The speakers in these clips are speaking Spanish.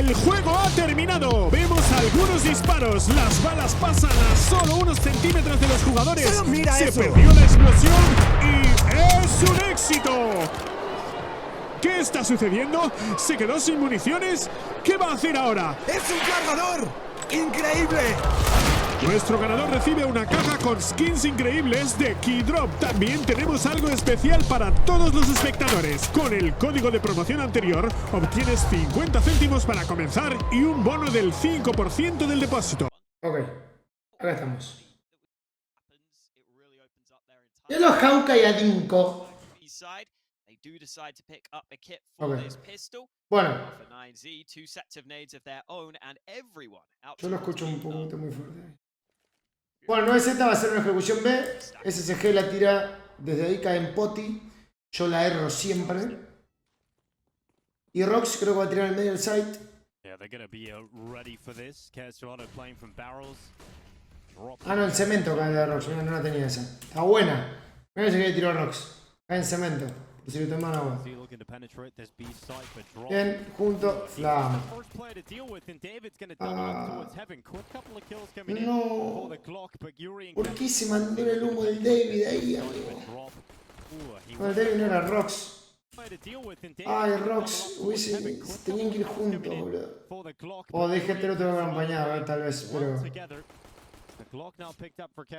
El juego ha terminado. Vemos algunos disparos. Las balas pasan a solo unos centímetros de los jugadores. ¡Solo mira Se eso! perdió la explosión y es un éxito. ¿Qué está sucediendo? ¿Se quedó sin municiones? ¿Qué va a hacer ahora? ¡Es un cargador! ¡Increíble! Nuestro ganador recibe una caja con skins increíbles de KEYDROP. También tenemos algo especial para todos los espectadores. Con el código de promoción anterior obtienes 50 céntimos para comenzar y un bono del 5% del depósito. Ok, acá estamos. Yo los Hawkeye a Dinko. Okay. Bueno, yo lo escucho un poquito muy fuerte. Bueno, 9Z va a ser una ejecución B. SSG la tira desde ahí, cae en poti. Yo la erro siempre. Y Rox creo que va a tirar en el medio del site. Ah, no, el cemento cae de Rox. No la tenía esa. Está buena. Mira si que tiró Rox. Cae en cemento. Por si le toman agua. Bien, junto. La amo. No. ¿Por qué se mandó el humo del David ahí, amigo? No, el David no era Rox. Ay, Rox, tenían que ir juntos, boludo. O DGT lo tengo que acompañar, tal vez, pero... No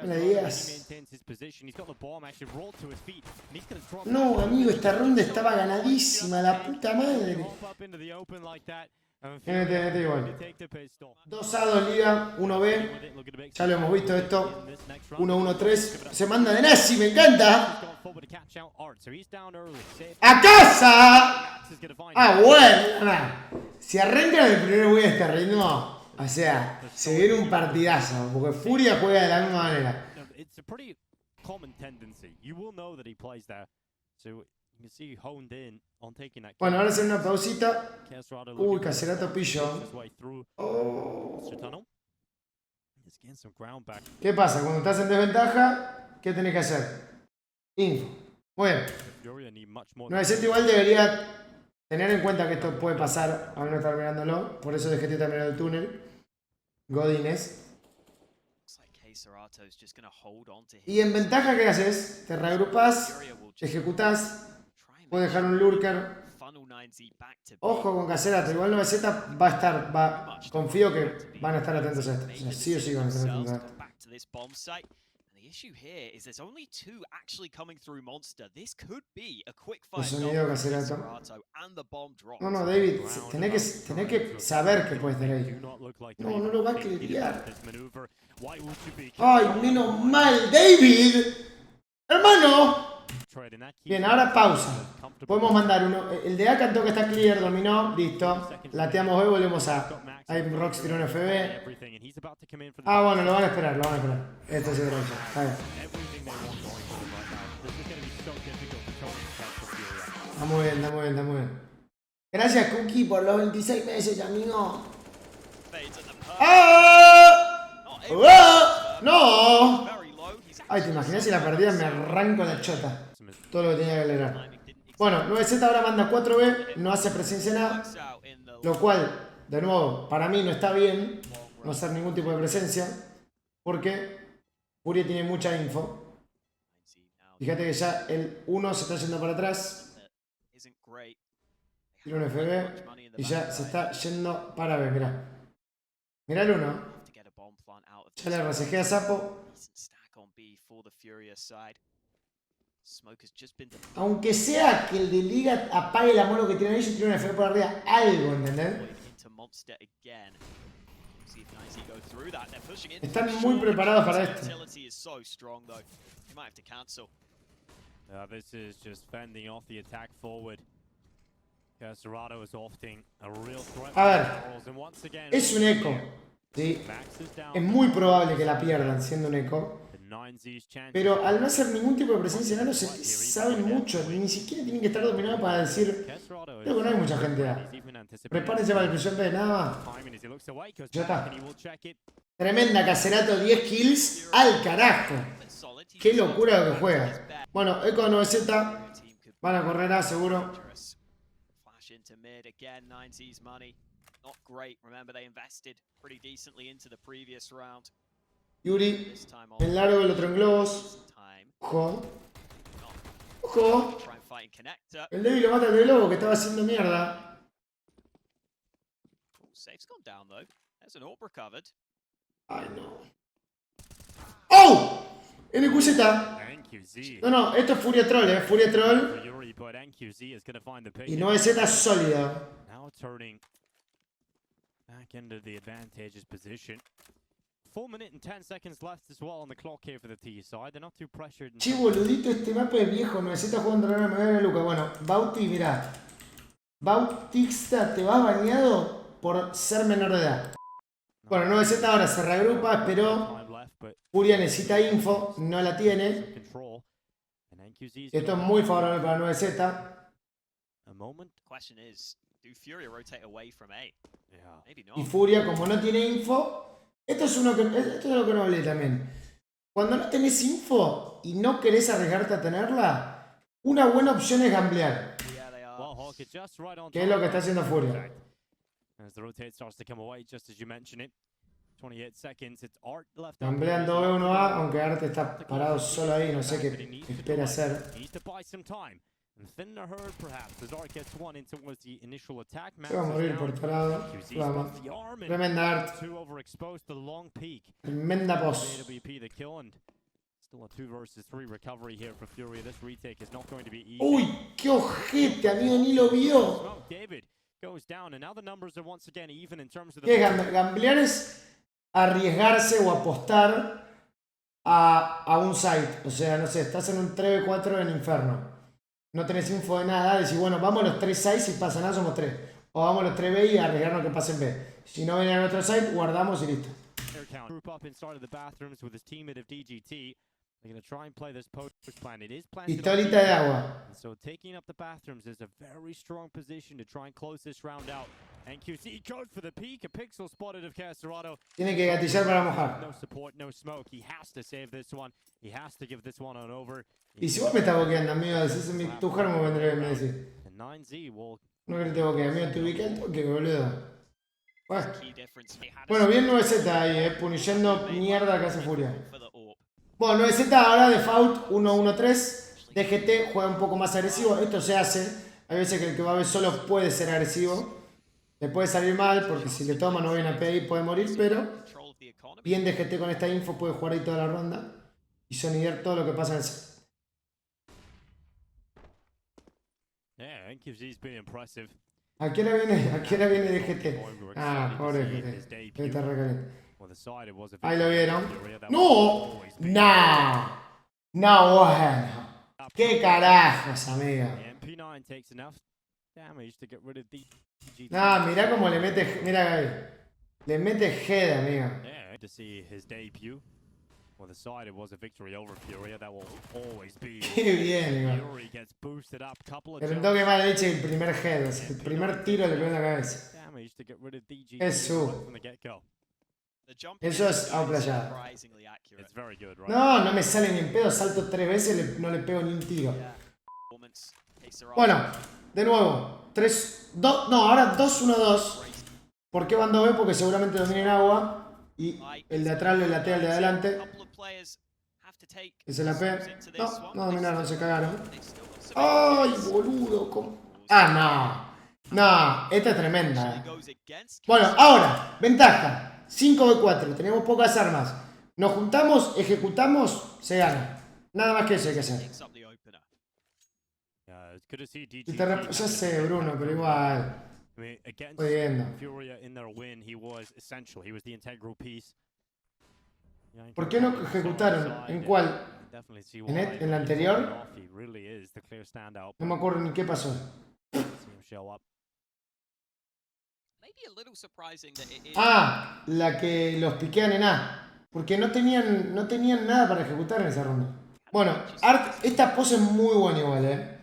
le digas. No, amigo, esta ronda estaba ganadísima, la puta madre. Mete igual. 2A, 2 liga, 1B. Ya lo hemos visto esto. 1-1-3. Se manda de nazi, me encanta. ¡A casa! Ah, bueno. Si arrancan el primer güey a este ritmo, o sea, se viene un partidazo. Porque Furia juega de la misma manera. Bueno, ahora hacer una pausita. Uy, Caserato pillo. Oh. ¿Qué pasa? Cuando estás en desventaja, ¿qué tenés que hacer? Info. Muy bien. 9-7 igual debería tener en cuenta que esto puede pasar al no estar mirándolo. Por eso dejé de terminar el túnel. Godines. Y en ventaja, ¿qué haces? Te reagrupas, ejecutás. Puedes dejar un lurker. Ojo con Caserato. Igual 9Z va a estar. Confío que van a estar atentos a esto. O sea, sí o sí van a estar atentos a esto. El sonido Caserato. No, David, tenés que saber que puedes estar ahí. No lo va a clirear. ¡Ay, menos mal, David! ¡Hermano! Bien, ahora pausa. Podemos mandar uno. El de A cantó que está clear, dominó, listo. Lateamos B, volvemos a. Hay Rox tiró un FB. Ah, bueno, lo van a esperar, Esto sí es Rox. Está bien. Está muy bien. Gracias, Cookie, por los 26 meses, amigo. ¡Ah! ¡Ah! ¡No! Ay, te imaginas si la perdía, me arranco la chota. Todo lo que tenía que acelerar. Bueno, 9Z ahora manda 4B, no hace presencia nada. Lo cual, de nuevo, para mí no está bien no hacer ningún tipo de presencia. Porque Furia tiene mucha info. Fíjate que ya el 1 se está yendo para atrás. Tira un FB y ya se está yendo para B, mirá. Mirá el 1. Ya le resejea a Sapo. Aunque sea que el de Liga apague la mono que tienen ellos y tiene una FB por arriba, algo, ¿entendés? Están muy preparados para esto. A ver, es un eco. Sí. Es muy probable que la pierdan siendo un eco. Pero al no hacer ningún tipo de presencia en algo, saben mucho. Ni siquiera tienen que estar dominados para decir. Creo que no hay mucha gente A. Prepárense para el presión B, nada más. Ya está. Tremenda Caserato, 10 kills al carajo. Qué locura lo que juega. Bueno, eco 9Z. Van a correr A seguro. not great. Remember, they invested pretty decently into the previous round. Yuri, This time en largo, el otro en globos. time. Ojo. Ojo. Try and fight in connector. El débil lo mata el de globo que estaba haciendo mierda. Safe's gone down though. There's an AWP recovered. Ay, no. ¡Oh! NQZ. No, no, esto es Furia Troll, Furia Troll. Y 9Z sólido. Back into the advantageous position. 4 minutes and 10 seconds left as well on the clock here for the T side. They're not too pressured. Che, boludito, este mapa es viejo. 9Z jugando la medalla de Luca. Bueno, Bauti, mirá. Bautista, te vas bañado por ser menor de edad. Bueno, 9Z ahora se reagrupa, pero Furia necesita info, no la tiene. Esto es muy favorable para 9Z. Question is, do Furia rotate away from A? Maybe not. Y Furia, como no tiene info, esto es lo que no hablé también. Cuando no tenés info y no querés arriesgarte a tenerla, una buena opción es gamblear. Que es lo que está haciendo Furia. Gambleando B1A, aunque Arte está parado solo ahí, no sé qué espera hacer. Se va a morir por parado. Vamos. Tremenda Art. Tremenda pos. Uy, qué ojete, amigo, ni lo vio. ¿Qué es gamblear? Es arriesgarse o apostar a un site. O sea, no sé, estás en un 3v4 en Inferno. No tenés info de nada, decís, bueno, vamos a los 3 sites, si pasa nada somos 3. O vamos a los 3B y arriesgarnos que pasen B. Si no vienen a otro site, guardamos y listo. Pistolita de agua. Tiene que gatillar para mojar. Y si vos me estás boqueando, amigo, decís, tu germo vendré, me decís. No que te boquee, amigo, te ubiqué el toque, boludo. Bueno, bien 9Z ahí, punillando mierda que hace Furia. Bueno, 9Z ahora default 1-1-3. DGT juega un poco más agresivo. Esto se hace. Hay veces que el que va a ver solo puede ser agresivo. Le puede salir mal porque si le toma no viene a PI puede morir, pero bien DGT con esta info puede jugar ahí toda la ronda y sonidear todo lo que pasa en el set. ¿A qué hora viene DGT? Ah, pobre DGT. Está re caliente. Ahí lo vieron. ¡No! ¡No! ¡No, bueno! ¡Qué carajos, amigo! No, mirá cómo le mete... Mirá ahí. Le mete head, amigo. Qué bien, amigo. Pero un toque más leche el primer head. O sea, el primer tiro le pegó en la cabeza. Es su. Eso es outplayado. No, no me sale ni en pedo. Salto 3 veces, no le pego ni un tiro. Bueno, de nuevo. 3, 2, no, ahora 2-1-2. ¿Por qué van 2B? Porque seguramente dominen agua. Y el de atrás le latea al de adelante. Es el AP. No, no dominaron, se cagaron. ¡Ay, boludo! ¿Cómo? Ah, no. No, esta es tremenda. Bueno, ahora, ventaja. 5v4, tenemos pocas armas. Nos juntamos, ejecutamos, se gana. Nada más que eso hay que hacer. Ya sé, Bruno, pero igual. Estoy viendo. ¿Por qué no ejecutaron? ¿En cuál? ¿En la anterior? No me acuerdo ni qué pasó. Ah, la que los piquean en A. Porque no tenían nada para ejecutar en esa ronda. Bueno, Art, esta pose es muy buena igual,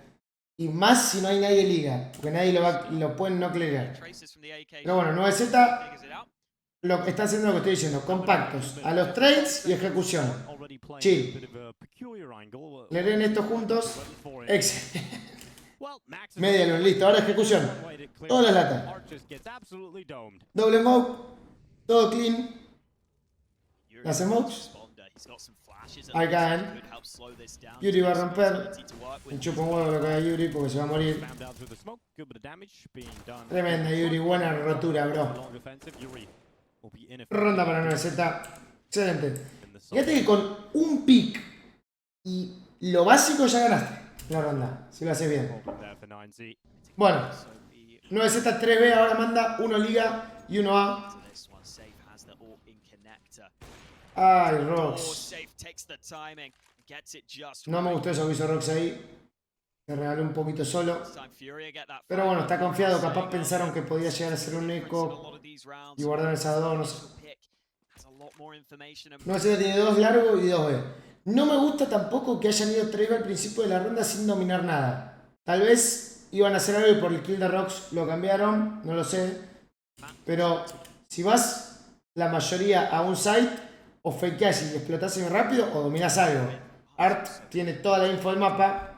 Y más si no hay nadie liga. Porque nadie lo pueden no clear. Pero bueno, 9Z lo que está haciendo lo que estoy diciendo. Compactos. A los trades y ejecución. Chill. Le leen esto juntos. Excelente. Well, Max is Media luz, listo. Ahora ejecución. Todas las latas. Art just gets absolutely domed. Doble smoke. Todo clean. Las smokes. Ahí caen. Yuri va a romper. Me chupa un huevo lo que haga Yuri porque se va a morir. Slammed out through the smoke. Good bit of damage being done. Tremenda Yuri, buena rotura, bro. Long offensive. Yuri will be ineffective. Ronda para 9Z. Excelente. Fíjate que con un pick y lo básico ya ganaste la ronda, si lo haces bien. Bueno, 9Z 3B ahora manda 1 Liga y 1 A. Ay, Rox. No me gustó eso que hizo Rox ahí. Me regaló un poquito solo. Pero bueno, está confiado. Capaz pensaron que podía llegar a ser un eco y guardar esas dos, no sé. 9Z tiene 2 largos y 2B. No me gusta tampoco que hayan ido 3B al principio de la ronda sin dominar nada. Tal vez iban a hacer algo y por el kill de Rox lo cambiaron, no lo sé. Pero si vas la mayoría a un site, o fakeás y explotás muy rápido o dominás algo. Art tiene toda la info del mapa.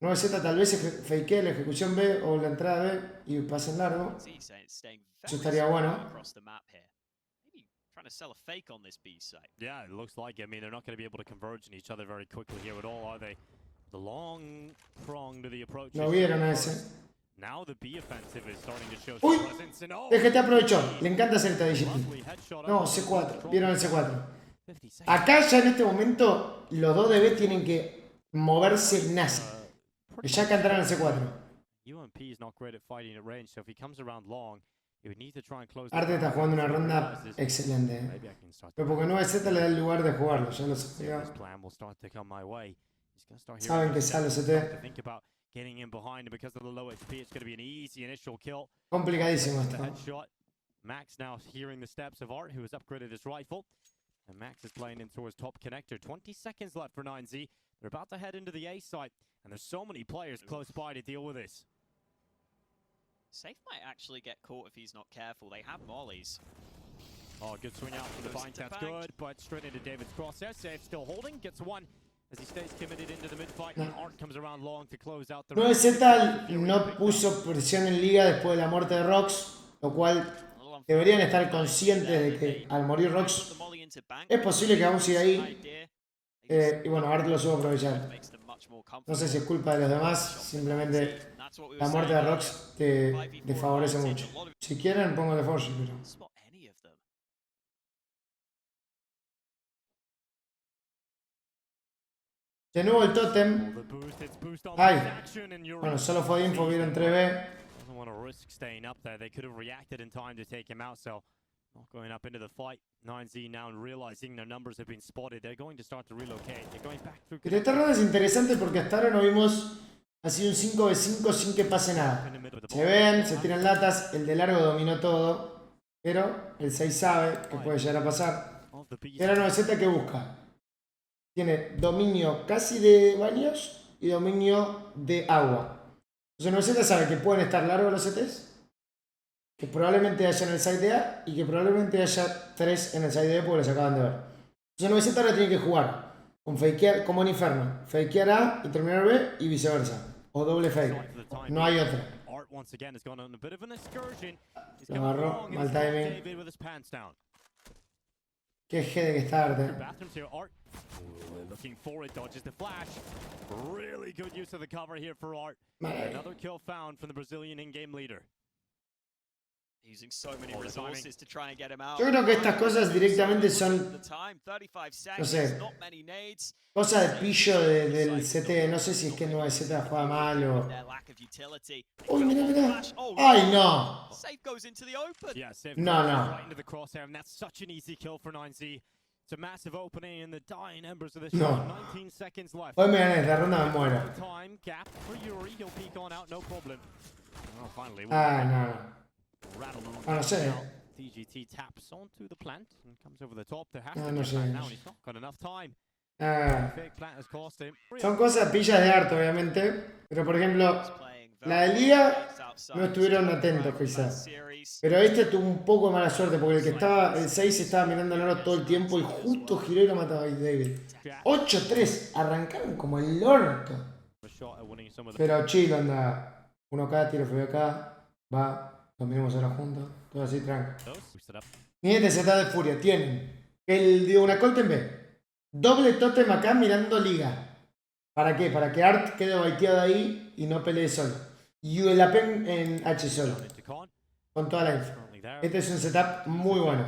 9Z tal vez fakee la ejecución B o la entrada B y pasen largo. Eso estaría bueno. Yeah, it looks like. I mean, they're not going to be able to converge in each other very quickly here at all, are they? The long prong to the approach. Lo vieron a ese. Now the B offensive is starting to show Uy, some presence and oh, DGT aprovechó. Le encanta hacer esta DGT. lovely headshot. No, C4. Vieron el C4. 50 seconds. Acá ya en este momento los dos DB tienen que moverse nazi. Que ya cantaron el C4. UMP is not great at fighting at range, so if he comes around long, he would need to try and close. Arte está jugando una ronda excelente. Maybe I can start. Pero porque 9Z le da el lugar de jugarlo, ya lo sabía. This plan will start to come my way. He's going to start Saben que sale to CT. think about getting in behind, and because of the low HP, it's going to be an easy initial kill. Complicadísimo The esto. headshot. Max now hearing the steps of Art, who has upgraded his rifle. And Max is playing into his top connector. 20 seconds left for 9Z. They're about to head into the A site. And there's so many players close by to deal with this. Safe might actually get caught if he's not careful. They have mollies. Oh, good swing out from the Goes bind. to That's bank. good. But straight into David's crosshair. Safe still holding. Gets one as he stays committed into the mid-fight. And Art comes around long to close out the 9Z no puso presión en liga después de la muerte de Rox, lo cual deberían estar conscientes de que al morir Rox es posible que aún siga ahí. Y bueno, Art lo supo aprovechar. No sé si es culpa de los demás, simplemente la muerte de Rox te favorece mucho. Si quieren, pongo de Forge, pero... De nuevo el Totem. the boost. It's boost on Ay. action. And you're Bueno, solo fue info, vieron 3B. doesn't want to risk staying up there. They could have reacted in time to take him out, so not going up into the fight. 9Z now realizing their numbers have been spotted. They're going to start to relocate. They're going back through. Pero esta ronda es interesante porque hasta ahora no vimos así un 5v5 sin que pase nada. In the middle of the Se ven, se tiran latas, el de largo dominó todo, pero el 6 sabe que puede llegar a pasar. of the beast. Y ahora 9Z que busca. Tiene dominio casi de baños y dominio de agua. Entonces 9Z sabe que pueden estar largos los CTs, que probablemente haya en el side de A y que probablemente haya 3 en el side de B porque los acaban de ver. Entonces 9Z ahora tiene que jugar con fakear, como en Inferno, fakear A y terminar B y viceversa. O doble fake. No hay otra. Art once again has gone on a bit of an excursion. He's Lo coming agarró, along mal and he's got timing. David with his pants down. Qué jede que está Arte. Bathrooms here, Art. Looking for it, dodges the flash. Really good use of the cover here for Art. Vale. Another kill found from the Brazilian in-game leader. Using so many resources to try and get him out. Yo creo que estas cosas directamente son, no sé, cosas de pillo del CT. No sé si es que 9Z juega mal o... Uy, mira, mira. ¡Ay, no! Yeah, safe No, no. right into the crosshair, and that's such an easy kill for 9Z. It's a massive opening in the dying embers of this No. round. 19 seconds left. Hoy me gané, esta ronda me muero. Time gap for Yuri. He'll peek on out, no problem. Oh, finally. Ah, no. Rattle on Ah, no sé. DGT taps onto the plant and comes over the top. There has Ah, to no get sé, back no now, sé. and he's not got enough time. Ah, Fake plant has cost him. son cosas pillas de Arte, obviamente. Pero por ejemplo, La de Liga no estuvieron atentos quizás. Pero este tuvo un poco de mala suerte porque el 6 estaba mirando el oro todo el tiempo y justo giró y lo mataba a David. 8-3, arrancaron como el orto. Pero chill, anda. Uno acá, tiro feo acá. Va, dominamos ahora juntos. Todo así, tranca. Mi este setup de Furia. Tienen una Colt en B. Doble totem acá mirando Liga. ¿Para qué? Para que Art quede baiteado ahí y no pelee solo. Y el AP en H solo. Con toda la info. Este es un setup muy bueno.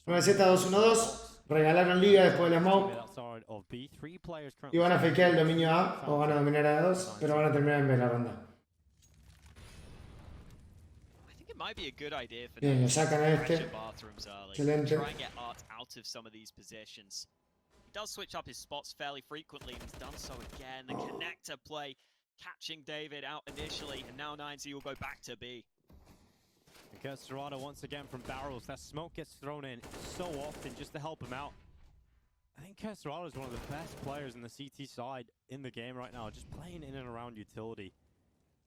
9Z212. Regalaron Liga después de la smoke. Y van a fakear el dominio A. O van a dominar a 2. Pero van a terminar en B la ronda. Bien, lo sacan a este. Excelente. Does switch up his spots fairly frequently and he's done so again. The connector play catching David out initially, and now 9Z will go back to B. And Castrado once again from barrels. That smoke gets thrown in so often just to help him out. I think Castrado is one of the best players in the CT side in the game right now, just playing in and around utility.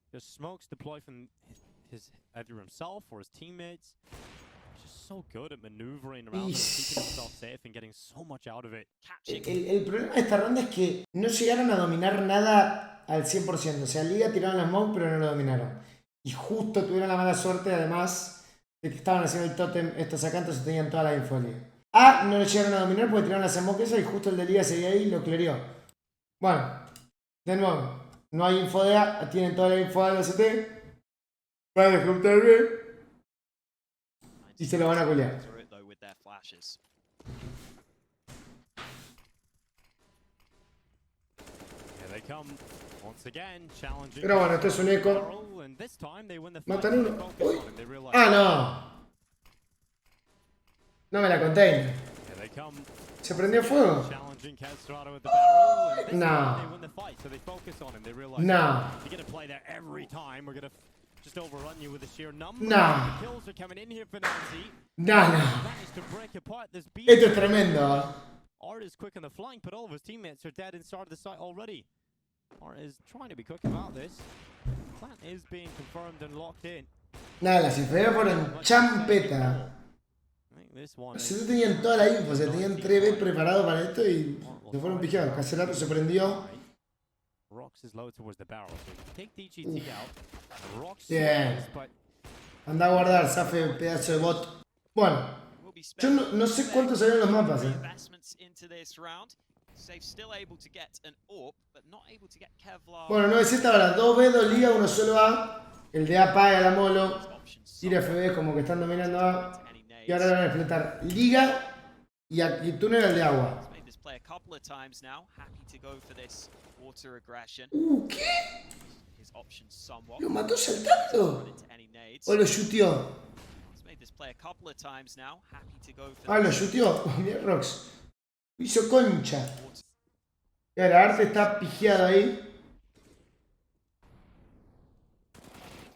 Just smokes deploy from either himself or his teammates. Just so good at maneuvering around and keeping himself safe and getting so much out of it. El problema de esta ronda es que no llegaron a dominar nada al 100%. O sea, Liga tiraron la smoke pero no lo dominaron. Y justo tuvieron la mala suerte, además, de que estaban haciendo el totem estos acá, entonces tenían toda la info de Liga. A no lo llegaron a dominar porque tiraron la smoke esa y justo el de Liga seguía ahí y lo clearió. Bueno, de nuevo, no hay info de A, tienen toda la info de la CT. Van a juntar B. Y se lo van a culear. Pero bueno, esto es un eco. Matan uno. Uy. Ah, no. No me la conté. ¿Se prendió fuego? No. No. Just overrun you with the sheer number. Nah. The kills are coming in here for 9Z. Nah. Managed to break apart this beat. Esto es tremendo. Art is quick on the flank, but all of his teammates are dead inside the site already. Art is trying to be quick about this. Plant is being confirmed and locked in. Nada, las inferiores fueron champeta. Se tenían toda la info, se tenían 3B preparado para esto y se fueron pijados. Cancelato se prendió. Bien. Anda a guardar, Safe, pedazo de bot. Bueno, yo no sé cuántos salieron los mapas, Bueno, 9Z ahora, 2B, 2 Liga, 1 solo A. El de A paga la molo. Tira FB como que están dominando A. Y ahora van a explotar Liga y aquí túnel el de agua. ¿Qué? ¿Lo mató saltando? ¿O lo shooteó? Ah, lo shooteó. Mira Rox. Hizo concha. Y ahora Arte está pijeado ahí.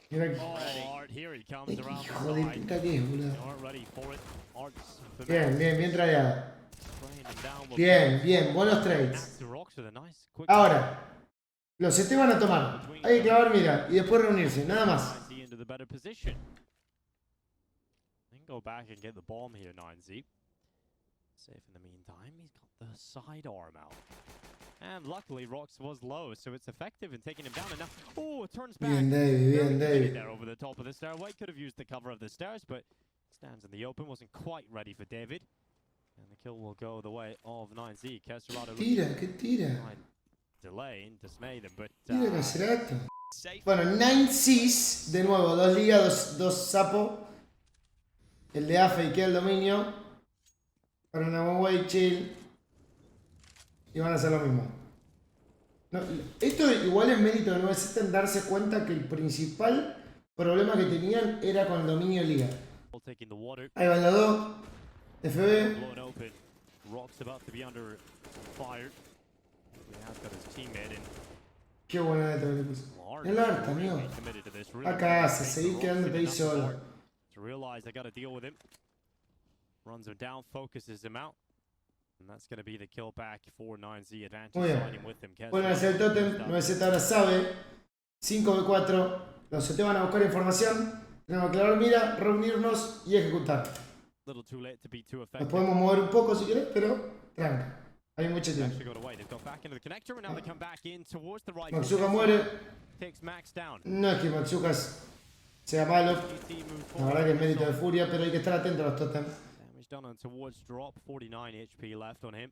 Mira aquí. Hijo de puta que es, boludo. Bien, bien tradeado. Bien, buenos trades. Ahora, los CT van a tomar. Hay que clavar mira y después reunirse, nada más. And luckily, Rox was low, so it's effective in taking him down. And now, oh, it turns back. Bien, David. There over the top of the stairway. Could have used the cover of the stairs, but stands in the open. Wasn't quite ready for David. And the kill will go the way of 9Z. ¿Qué tira? Delay and dismay them, but tira Caserato. Bueno, 9Cs, de nuevo, 2 ligas, 2 sapos. El de A fakea el dominio. Para una one way chill. Y van a hacer lo mismo. No, esto igual es mérito de 9Z en darse cuenta que el principal problema que tenían era con el dominio de liga. Ahí van los dos. FB. Qué buena neta que le puse. El harta, amigo. Acá se seguir quedándote ahí solo. And that's going to be the kill back for 9Z advantage. Muy bien. Bueno, hacer el totem. 9Z ahora sabe 5v4. Los CT van a buscar información. Tenemos que clavar mira, reunirnos y ejecutar. Little too late to be too Nos effective. podemos mover un poco si querés, pero tranca. Hay mucho tiempo. Actually got away. They've got back into the connector and now they come back in towards the right. Matsuka muere. Takes Max down. No es que Matsuka sea malo. GT moves La verdad que es mérito de forward. Furia, pero hay que estar atento a los totems. Damage done on towards drop. 49 HP left on him.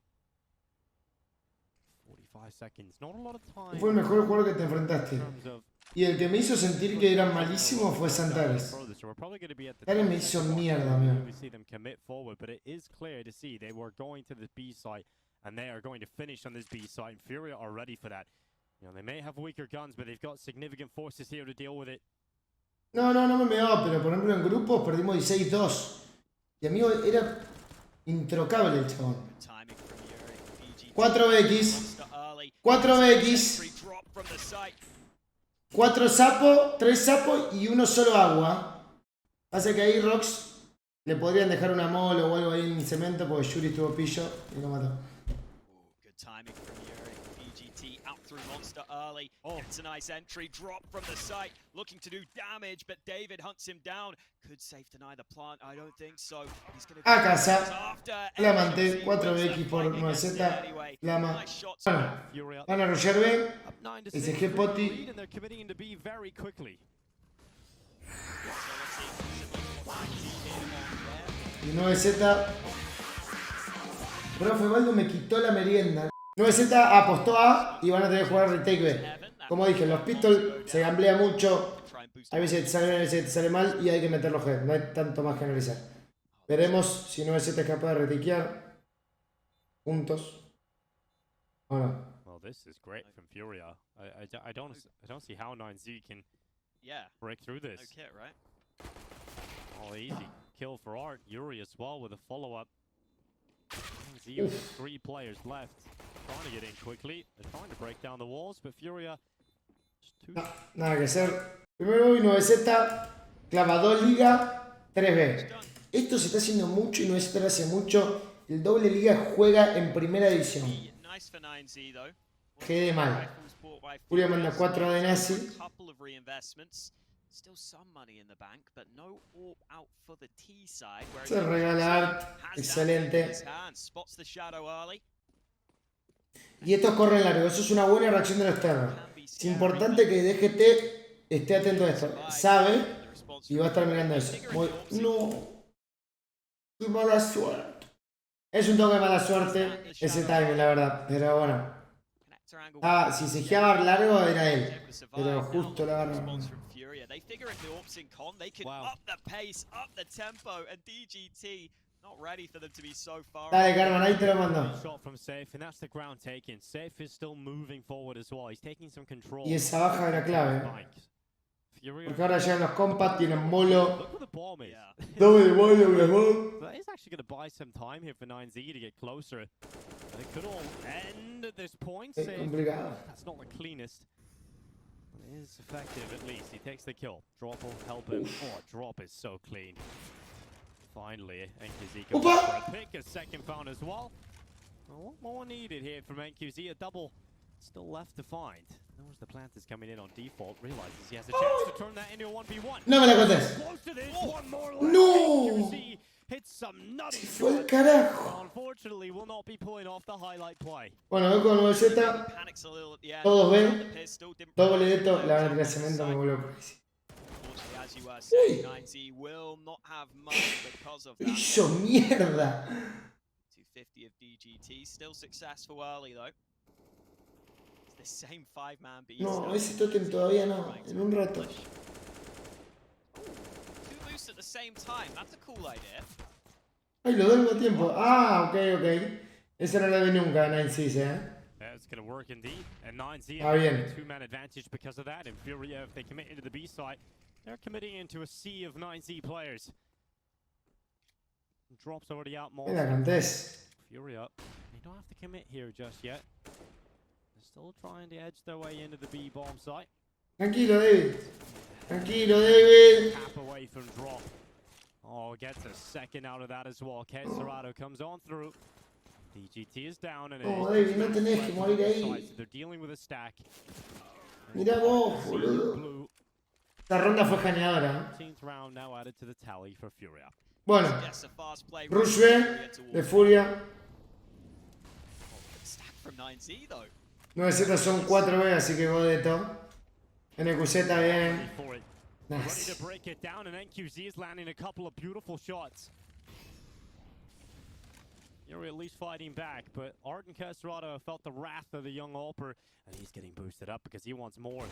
45 seconds. Not a lot of time. Fue el mejor jugador que te enfrentaste. in terms of Y el que me hizo sentir que eran malísimos fue Santares. So we're probably going to be at the Santares me top. hizo mierda, amigo. We see them commit forward, but it is clear to see they were going to the B site and they are going to finish on this B site. And Furia are ready for that. You know, they may have weaker guns, but they've got significant forces here to deal with it. No me meaba, pero por ejemplo en grupos perdimos 16-2. Y amigo, era introcable el chabón. 4BX. 4BX. 4 sapos, 3 sapos y 1 solo agua. Pasa que ahí Rox le podrían dejar una mole o algo ahí en cemento porque Yuri estuvo pillo y lo mató. Good timing from Yuri. BGT out through Monster early. Gets a nice entry. Drop from the site. Looking to do damage, but David hunts him down. Could safe deny the plant? I don't think so. He's gonna A casa. Flamante, 4BX por 9Z. Flama. Bueno, van a rushear B. SG Poti. And they're committing into B very quickly. Y 9Z. Profe Baldo me quitó la merienda. 9Z apostó A y van a tener que jugar retake B. Como dije, los pistols se gamblea mucho. Hay veces que te sale bien, a veces que te sale mal y hay que meterlos G. No hay tanto más que analizar. Veremos si 9Z es capaz de retakear juntos o no. Well, this is great from Furia. I don't see how 9Z can break through this. Okay, right? All easy. Kill for Art. Yuri as well with a follow-up. 9Z with 3 players left. Trying to get in quickly. They're trying to break down the walls, but Furia just too... Nada que hacer. Primero voy 9Z, clava 2 liga, 3B. Esto se está haciendo mucho y 9Z lo hace mucho. El doble liga juega en primera división. Nice for 9Z though. Quede mal. Furia manda 4 de Nazi. Still some money in the bank, but no AWP out for the T side. Se regala Art. Excelente. Spots the shadow early. Y estos corren largo. Eso es una buena reacción de los terros. Es importante que DGT esté atento a esto. Sabe y va a estar mirando eso. No. Qué mala suerte. Es un toque de mala suerte ese timing, la verdad. Pero bueno. Ah, si se giaba largo era él. Pero justo la agarra. They figure if the AWP's in con, they can up the pace, up the tempo, and DGT not ready for them to be so far. Dale, Carmen, ahí te lo mando. Shot from Safe, and that's the ground taken. Safe is still moving forward as well. He's taking some control. Y esa baja era clave. Porque ahora llegan los compas, tienen molo. Look where the bomb is. Doble molo, bro. That is actually going to buy some time here for 9Z to get closer. But it could all end at this point. Es complicado. That's not the cleanest. It is effective at least. He takes the kill. Drop will help him. Oh, drop is so clean. Finally, NQZ goes for a pick. A second found as well. What more needed here from NQZ? A double still left to find. Knows the plant is coming in on default. Realizes he has a chance to turn that into a 1v1. No me la contés. Close to this. One more left. No. NQZ hits some nutty Fue el shots. carajo. Unfortunately, will not be pulling off the highlight play. Bueno, voy con 9Z. Todos ven. Doble de esto. La verdad que el cemento me vuelve crazy. Hizo mierda. 250 of DGT, still successful early though. It's the same 5-man beast. No, ese totem todavía no. En un rato. Two boosts at the same time. That's a cool idea. Ay, lo doy al mismo tiempo. Ah, ok. Esa no la vi nunca, 9Z, It's going to work indeed. And 9Z Ah, bien. a 2-man advantage because of that. And Furia, if they commit into the B side, they're committing into a sea of 9Z players. Drops already out more. Me la contés. Furia, they don't have to commit here just yet. They're still trying to edge their way into the B bomb site. Tranquilo, David. Tranquilo, David. Tap away from drop. Oh, gets a second out of that as well. Serrato comes on through. DGT is down and Oh, David, no tenés que morir ahí. They're dealing with a stack. Mirá vos, boludo. Esta ronda fue geniadora. 15th round now added to the tally for FURIA. Bueno, Yes, a fast play. Rush B de Furia. Stack from 9Z though. 9Z son 4B, así que Godeto. NQZ bien. For it. Ready to break it down, and NQZ is landing a couple of beautiful shots. You're at least fighting back, but Arden Castrado felt the wrath of the young Alper, and he's getting boosted up because he wants more.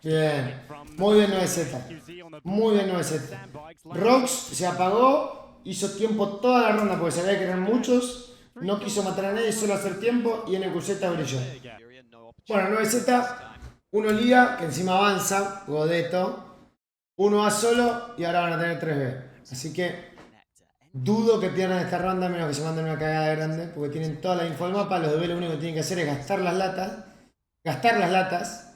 Bien, muy bien 9Z. Muy bien 9Z. Rox se apagó, hizo tiempo toda la ronda porque sabía que eran muchos. No quiso matar a nadie, solo hacer tiempo y NQZ brilló. Bueno, 9Z, 1 liga, que encima avanza, Godeto. 1A solo y ahora van a tener 3B. Así que dudo que pierdan esta ronda, a menos que se manden una cagada grande, porque tienen toda la info del mapa. Los de B lo único que tienen que hacer es gastar las latas. Gastar las latas.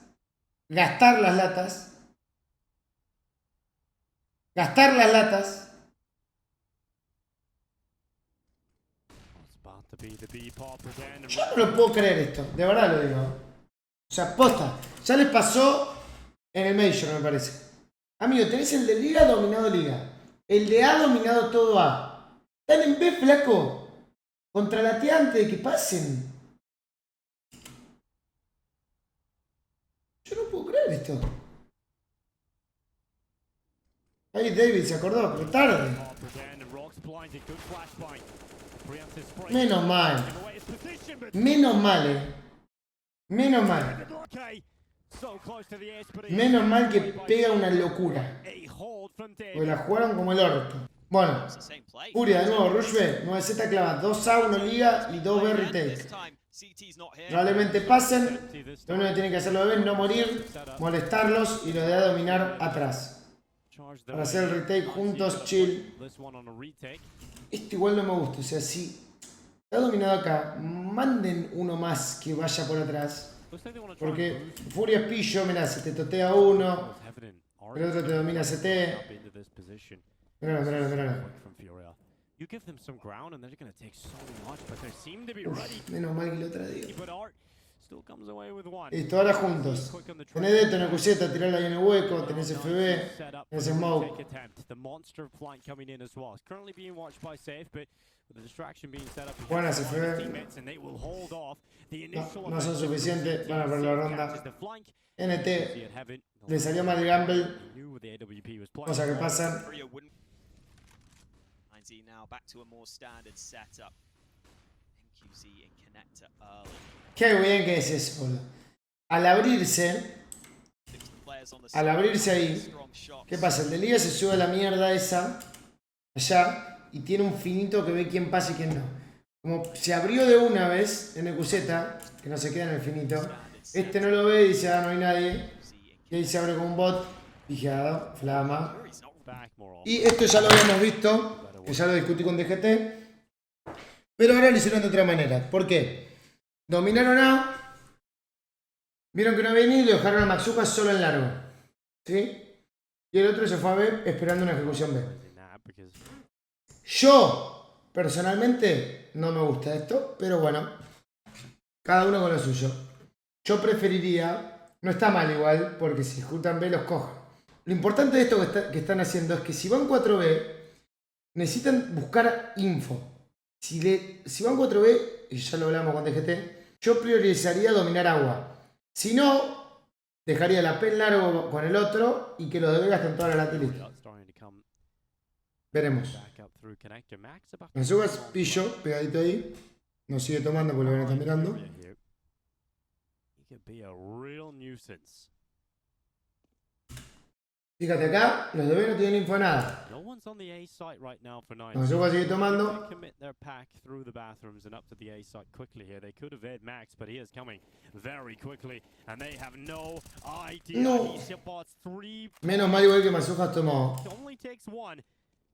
Gastar las latas. Gastar las latas. Yo no lo puedo creer esto, de verdad lo digo. O sea, posta. Ya les pasó en el Major, me parece. Amigo, tenés el de Liga dominado Liga. El de A dominado todo A. Están en B, flaco. Contra la tía antes de que pasen. Yo no puedo creer esto. Ahí David se acordó, pero tarde. Menos mal. Menos mal, Menos mal. Menos mal que pega una locura. Porque la jugaron como el orto. Bueno, Furia de nuevo, Rush B, 9Z clava, 2A, 1 Liga y 2B retake. Probablemente pasen. Lo único que tienen que hacer los B es no morir, molestarlos y los de A dominar atrás. Para hacer el retake juntos, chill. Esto igual no me gusta, o sea, si está dominado acá, manden uno más que vaya por atrás. Porque Furia es pillo, mirá, se te totea uno, el otro te domina CT. Mirá. Menos mal que lo otra digo. Listo, ahora juntos. Tenés Deto en el cuseta, tirarla ahí en el hueco, tenés FB, tenés Smoke. Buenas FB. No son suficientes, van a perder la ronda. NT le salió mal el gamble. Cosa que pasa. Qué bien que es eso, boludo. Al abrirse ahí, ¿qué pasa? El de Liga se sube a la mierda esa, allá, y tiene un finito que ve quién pasa y quién no. Como se abrió de una vez en el cuseta, que no se queda en el finito, este no lo ve y dice, ah, no hay nadie. Y ahí se abre con un bot, pijado, flama. Y esto ya lo habíamos visto, que ya lo discutí con DGT, pero ahora lo hicieron de otra manera. ¿Por qué? Dominaron A, vieron que no venía y lo dejaron a Maxuka solo en largo. ¿Sí? Y el otro se fue a B esperando una ejecución B. Yo, personalmente, no me gusta esto, pero bueno, cada uno con lo suyo. Yo preferiría, no está mal igual, porque si ejecutan B los cojan. Lo importante de esto que están haciendo es que si van 4B, necesitan buscar info. Si van 4B, y ya lo hablamos con DGT, yo priorizaría dominar agua. Si no, dejaría la P en largo con el otro y que los de B gasten toda la latilista. Veremos. Me subas pillo, pegadito ahí. No sigue tomando porque lo van a estar mirando. Fíjate acá, los de B no tienen info de nada. Nos sigue tomando. No. Menos mal igual que Masujas tomó.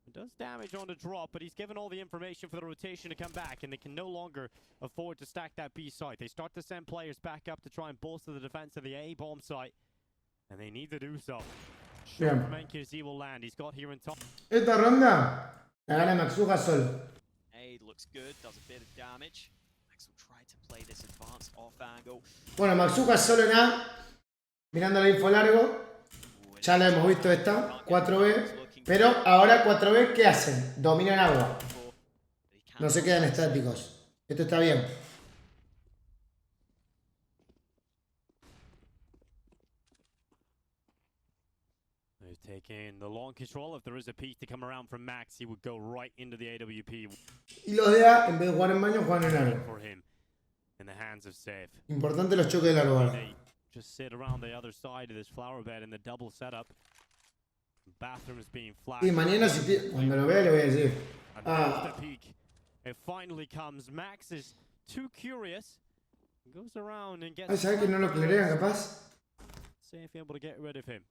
It does damage on the drop, but he's given all the information for the rotation to come back, and they can no longer afford to stack that B site. They start to send players back up to try and bolster the defense of the A bomb site, and they need to do so. Sure, from NQZ will land. He's got here in top. Esta ronda la gana Maxuja solo. Aid looks good, does a bit of damage. Max will try to play this advanced off angle. Bueno, Maxuja solo en A. Mirando la info largo. Ya lo hemos visto esta. 4B. Pero ahora 4B, ¿qué hacen? Dominan agua. No se quedan estáticos. Esto está bien. He's taking the long control. If there is a peak to come around from Max, he would go right into the AWP. Y los de A, en vez de jugar en baño, juegan en largo. For him in the hands of Safe. Importante los choques de largo ahora. They just sit around the other side of this flower bed in the double setup. Bathrooms being flashed. Y mañana cuando lo vea le voy a decir. The peak. It finally comes. Max is too curious. Goes around and gets. Ay, ¿sabes que no lo clarean capaz? Safe able to get rid of him.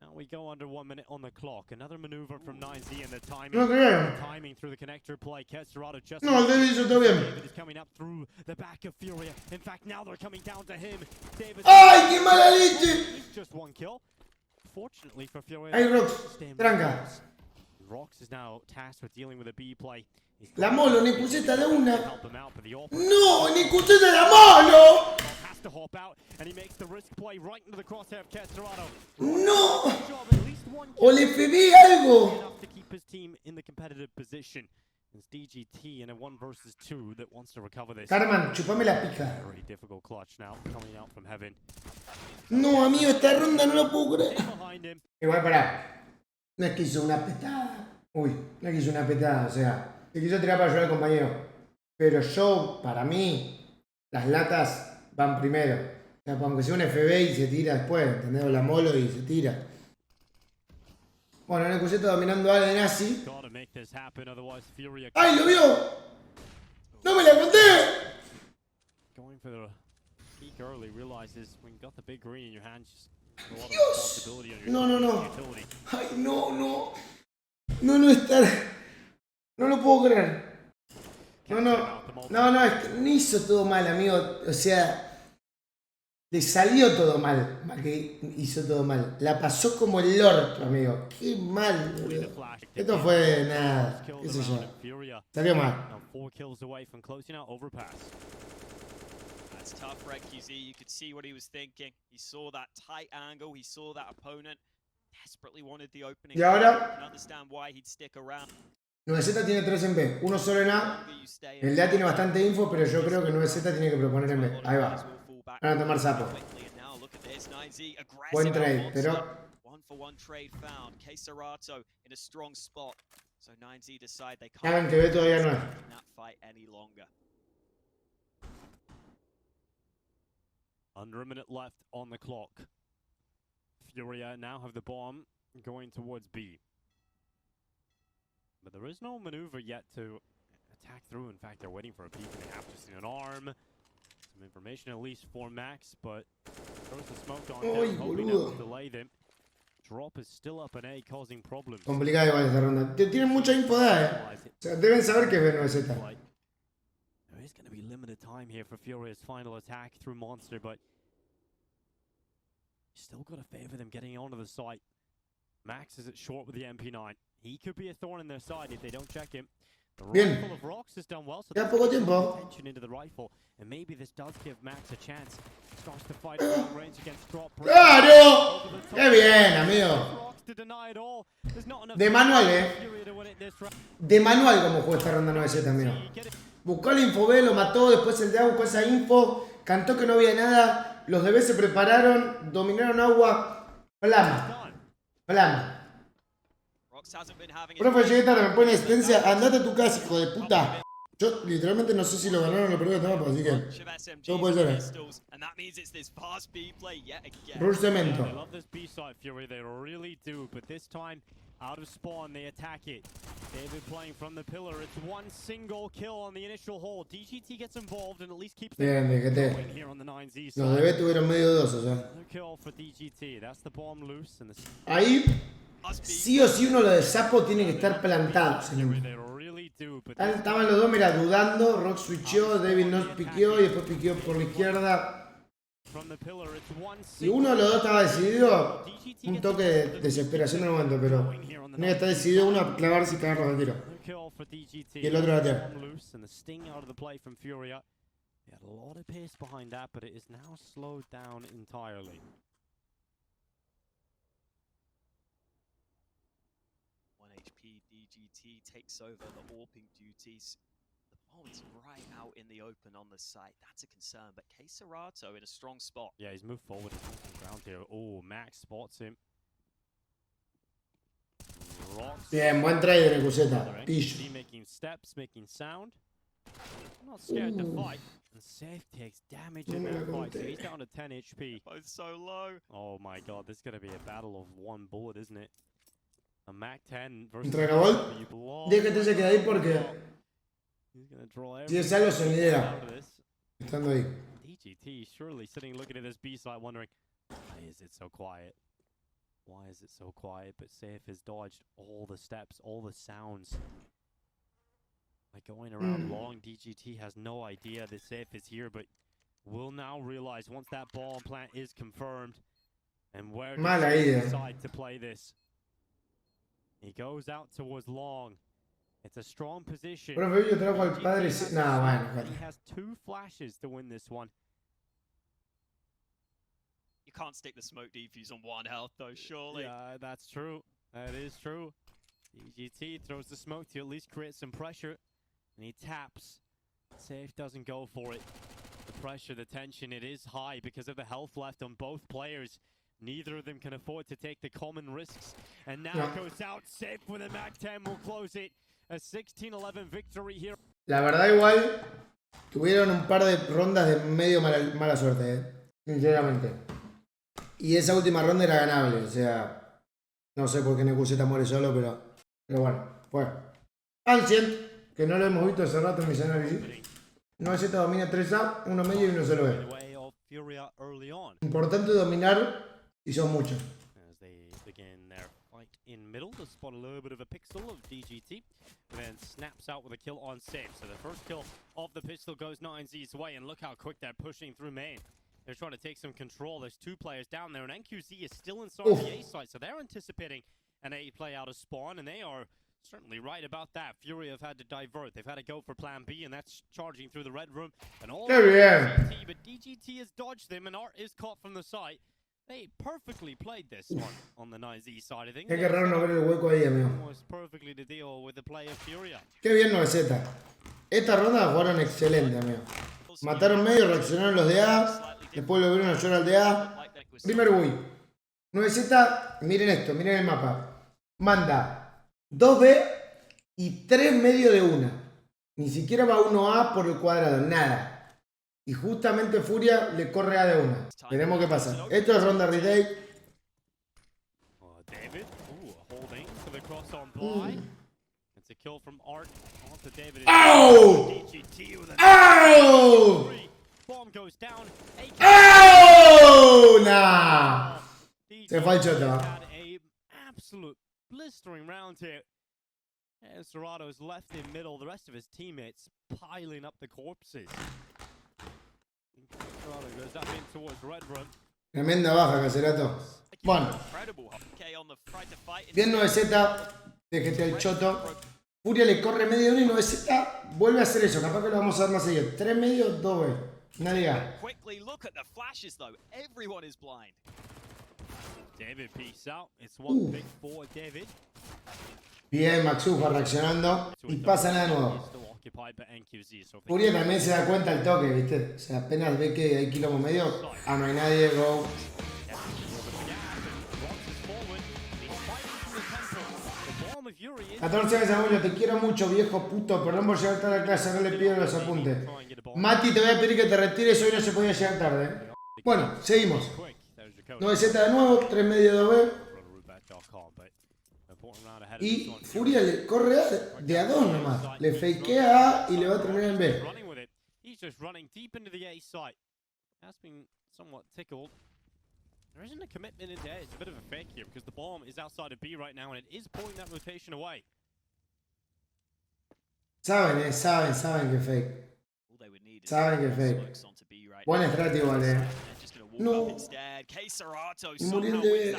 Now we go under 1 minute on the clock. Another maneuver from 9Z and the timing. No clarean. Timing through the connector play. Kesserado just. No, el David hizo todo bien. David is coming up through the back of Furia. In fact, now they're coming down to him. David. ¡Ay, qué mala leche! Just one kill. Fortunately for Furia. Ay, Rox, tranca. Rox is now tasked with dealing with a B play. La Molo, Necuseta de una. Help him out, but the ¡No! ¡Necuseta de la Molo! has to hop out, and he makes the risk play right into the crosshair of Kesserado. ¡No! At least one O le pegué algo. enough to keep his team in the competitive position. It's DGT in a 1 versus 2 that wants to recover this. Carman, chupame la pija. Very difficult clutch now coming out from heaven. No, amigo, esta ronda no lo puedo creer. Behind him. Igual, pará. No es que hizo una petada. Uy, no es que hizo una petada, o sea, se quiso tirar para ayudar al compañero. Pero yo, para mí, las latas van primero. O sea, aunque sea un FB y se tira después, ¿entendés? O la Molo y se tira. Bueno, Necuseta dominando a de Nazi. Gotta make this happen, otherwise Furia. ¡Ay, lo vio! ¡No me la conté! Going for the peak early, realizes when you got the big green in your hands, just a lot of Dios. responsibility on your No, no, no. utility. ¡Ay, no, no! No está... No lo puedo creer. No, es que no hizo todo mal, amigo. O sea, le salió todo mal. Más que hizo todo mal. La pasó como el orto, amigo. Qué mal, boludo. Esto fue nada. ¿Qué sé yo? Salió mal. Now 4 kills away from closing out overpass. That's tough for XQZ. You could see what he was thinking. He saw that tight angle. He saw that opponent desperately wanted the opening. Y ahora, I understand why he'd stick around. 9Z tiene 3 en B, 1 solo en A. El de A tiene bastante info, pero yo creo que 9Z tiene que proponer en B. Ahí va. Van a tomar sapo. Buen trade, pero... Saben que B todavía no es. Under a minute left on the clock. Furia now have the bomb going towards B. But there is no maneuver yet to attack through. In fact, they're waiting for a peek and they have just an arm. Some information at least for Max, but throws the smoke on Ay, them, hoping that boludo. will delay them. Drop is still up an A, causing problems. Complicada igual esta ronda. Tienen mucha info de A, O sea, deben saber que es B9Z. There is going to be limited time here for Furia's final attack through Monster, but you still got to favor them getting onto the site. Max is at short with the MP9. He could be a thorn in their side if they don't check him. The Bien. rifle of rocks has done well, so Queda that's poco some tiempo. attention into the rifle, and maybe this does give Max a chance. Starts to fight at long range against Drop. ¡Claro! ¡Qué bien, amigo! Rocks to deny it all. There's not enough De manual, Furia to win it this round. De manual como jugó esta ronda 9Z, amigo. Buscó la info B, lo mató, después el de A buscó esa info, cantó que no había nada, los de B se prepararon, dominaron agua, flama, flama. Profe, llegué tarde, me pone asistencia, andate a tu casa, hijo de puta. Yo literalmente no sé si lo ganaron o lo perdieron esta mapa, así que todo puede ser. Rule cemento. They love this B-side Fury, they really do, but this time out of spawn they attack it. David playing from the pillar, it's one single kill on the initial hole. DGT gets involved and at least keeps Bien, them DGT. going here on the 9Z Los de B side. tuvieron medio dos, o sea. Another kill for DGT, that's the bomb loose and the Ahí, sí o sí uno lo de sapo tiene que estar plantado, señor. Fury, they really do, but this Estaban los dos, mira, dudando, Rock switchó, David no piqueó y después piqueó por la izquierda. from the pillar, it's one Si uno de los dos estaba decidido, un toque de desesperación en el momento, pero no está decidido uno a clavarse y cagarlos de tiro. kill for DGT. Y el otro a tirar. Bomb loose and the sting out of the play from Furia. They had a lot of pace behind that, but it is now slowed down entirely. DGT takes over the AWPing duties. The bomb's right out in the open on the site. That's a concern, but KEYDROP in a strong spot. Yeah, he's moved forward. He's moved some ground here. Oh, Max spots him. Bien, buen trade de Necuseta. Pillo. Making steps, making sound. Not scared to fight. And Safe takes damage in that fight, so he's down to 10 HP. Both so low. Oh my god, this is going to be a battle of one bullet, isn't it? A Mac 10 versus Entrenabol. Déjate se queda ahí porque si es algo se lidera. Estando ahí. DGT surely sitting looking at this B side wondering, why is it so quiet? Why is it so quiet? But Safe has dodged all the steps, all the sounds. Like going around long, DGT has no idea that Safe is here, but will now realize once that bomb plant is confirmed. And where does he decide to play this? He goes out towards long. It's a strong position. Profe, yo trajo al padre. No, bueno. He has 2 flashes to win this one. You can't stick the smoke defuse on 1 health though, surely. Yeah, that's true. That is true. DGT throws the smoke to at least create some pressure. And he taps. Safe doesn't go for it. The pressure, the tension, it is high because of the health left on both players. Neither of them can afford to take the common risks. And now it goes out. Safe with a Mac 10 will close it. A 16-11 victory here. La verdad igual tuvieron un par de rondas de medio mala suerte, sinceramente. Y esa última ronda era ganable, o sea, no sé por qué Necuseta muere solo, pero bueno, fue. Ancient, que no lo hemos visto hace rato en mis análisis. 9Z domina 3A, 1 medio y 1 0B. Importante dominar y son muchos. In middle to spot a little bit of a pixel of DGT, and then snaps out with a kill on Safe. So the first kill of the pistol goes 9Z's way, and look how quick they're pushing through main. They're trying to take some control. There's 2 players down there, and NQZ is still inside the A site, so they're anticipating an A play out of spawn, and they are certainly right about that. FURIA have had to divert. They've had to go for plan B, and that's charging through the red room. And all DGT, but DGT has dodged them, and Art is caught from the site. They perfectly played this one on the 9Z side of things. Qué raro no ver el hueco ahí, amigo. Perfectly to deal with the play of FURIA. Qué bien 9Z. Esta ronda la jugaron excelente, amigo. Mataron medio, reaccionaron los de A. Después lo vieron a llorar al de A. Primer buy. 9Z, miren esto, miren el mapa. Manda 2B y 3 medio de una. Ni siquiera va 1A por el cuadrado, nada. Y justamente Furia le corre A de una. Veremos qué pasa. Esto es ronda retake. David, holding for the cross on Bly. It's a kill from Art onto David. ¡Oh! ¡Oh! Bomb goes down. ¡Oh! Nah. Se fue el choto. Absolute blistering round here. And Serrato's left in middle. The rest of his teammates piling up the corpses. Tremenda baja, Caserato. Bueno. Bien 9Z. Déjate el choto. Furia le corre medio de 1 y 9Z vuelve a hacer eso. Capaz que lo vamos a ver más seguido. 3 medios, 2B. Nadie gana. Bien, Maxufa reaccionando. Y pasa nada nuevo. Furia también se da cuenta al toque, ¿viste? O sea, apenas ve que hay kilómetros medio. Ah, no hay nadie, go. 14 veces a te quiero mucho, viejo puto. Perdón por llegar tarde a clase, no le pido los apuntes. Mati, te voy a pedir que te retires, hoy no se podía llegar tarde. Bueno, seguimos. 9Z de nuevo, 3 medio 2B. Y Furia le corre de a 2 nomás. Le fakea A y le va a terminar en B. There isn't a commitment into A. It's a bit of a fake here because the bomb is outside of B right now and it is pulling that rotation away. Saben que fake. Saben que fake. Buena estrategia igual, No. Y murió de...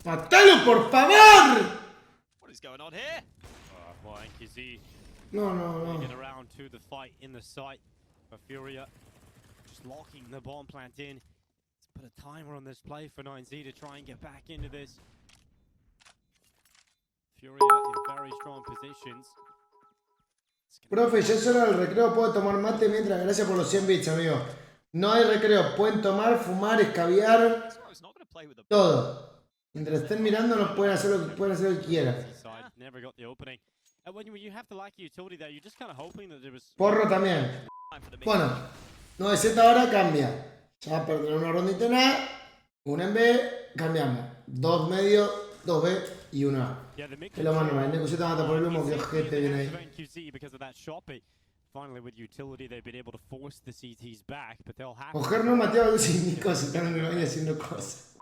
¡Matalo, por favor! No. Get around to the fight in the site for FURIA. Just locking the bomb plant in. It's put a timer on this play for 9Z to try and get back into this. Furia in very strong positions. Profe, ya es hora del recreo, puedo tomar mate mientras. Gracias por los 100 bits, amigo. No hay recreo, pueden tomar, fumar, escabiar, todo. Mientras estén mirando, no pueden hacer lo que quieran. Porro también. Bueno, 9Z ahora cambia. Ya va a perder una rondita en A, una en B, cambiamos. 2 medio, 2B y 1 A. Es lo más normal. NQZ mata por el humo, que ojete viene ahí. Coger no mateaba luz y ni cosas, están en el baño haciendo cosas.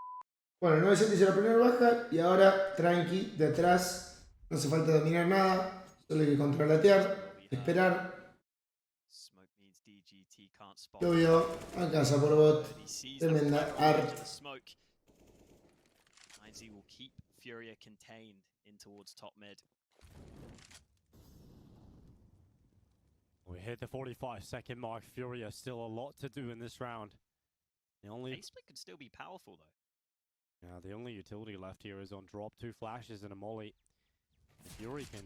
Bueno, 9Z hizo la primera baja y ahora tranqui, detrás. No hace falta dominar nada, solo hay que contralatear, esperar. Lo vio, a casa por bot. Tremenda art. Furia contained in towards top mid. We hit the 45-second mark. Furia still a lot to do in this round. The only A-split could still be powerful though. Yeah, the only utility left here is on drop, 2 flashes and a molly. If Fury can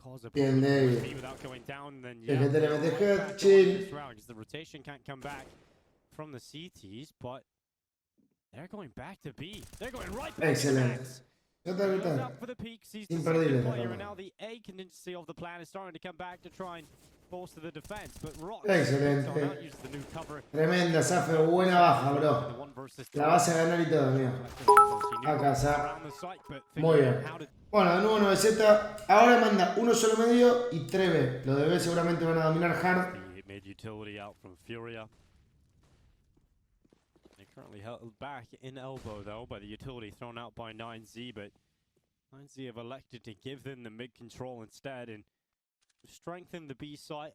cause a Bien, David. without going down, then El yeah. que te le metes They're head, back on chill. this round, 'cause the rotation can't come back from the CTs, but they're going back to B. They're going right back to Excelente. Max. Ya está, ya Goes está. up for the peaks. He's the Imperdible, second player, esta and now the A contingency of the plan is starting to come back to try and bolster the defense. But Rock Excelente. uses the new cover. Tremenda, Safe, buena baja, bro. The 1 versus La vas a ganar y todo, amigo. A casa. around the site, but Muy figuring bien. out how to Bueno, de nuevo 9Z. Ahora manda uno solo medio y 3B. Los de B seguramente van a dominar hard. the mid utility out from Furia. They're currently held back in elbow though by the utility thrown out by 9Z, but 9Z have elected to give them the mid control instead and strengthen the B site.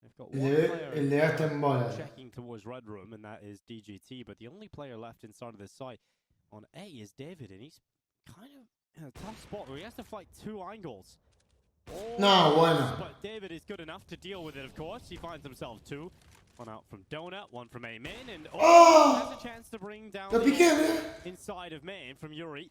They've got one El de A está player en bola. checking towards Red Room, and that is DGT, but the only player left inside of this site on A is David, and he's kind of in a tough spot where he has to fight 2 angles. No, bueno. But David is good enough to deal with it, of course. He finds himself 2. One out from Donut, one from A main, and Oh! has a chance to bring down Lo the piqué, mira. inside of main from Yuri.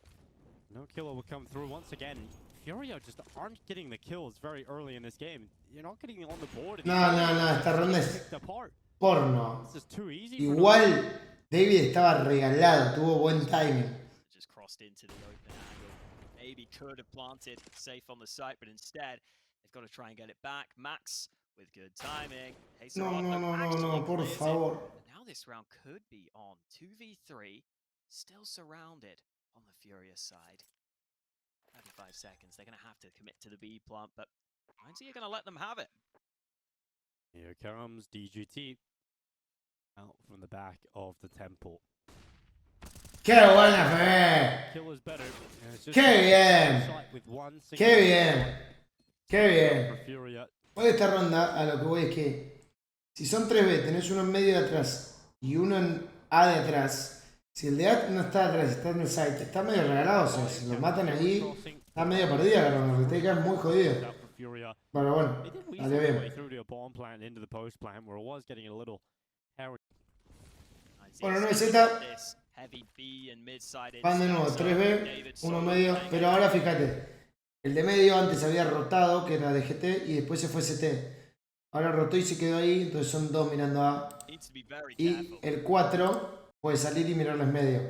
No killer will come through once again. Furia just aren't getting the kills very early in this game. You're not getting on the board. and No, these no, players no, esta ronda es picked apart. porno. This is too easy for Igual, David estaba regalado, tuvo buen timing. Just crossed into the open angle. Maybe could have planted safe on the site, but instead they've got to try and get it back. Max with good timing. No, no, no, no, no, por favor. Now this round could be on 2v3, still surrounded on the Furious side. 35 seconds. They're going to have to commit to the B plant, but 9Z are going to let them have it. Here comes DGT out from the back of the temple. ¡Qué buena fe! Kill is better. and it's just ¡Qué bien! site with one ¡Qué single bien! ¡Qué bien! for Furia. Hoy esta ronda, a lo que voy es que si son 3B, tenés uno en medio de atrás y uno en A de atrás. Si el de A no está atrás, está en el site, está medio regalado, o sea, si lo matan ahí, está medio perdida la ronda, te quedas muy jodido. Pero bueno, dale bien. Bueno, 9Z, van de nuevo, 3B, uno medio, pero ahora fíjate, el de medio antes había rotado, que era de GT, y después se fue CT. Ahora rotó y se quedó ahí, entonces son 2 mirando A. Y el 4 puede salir y mirarlo en medio.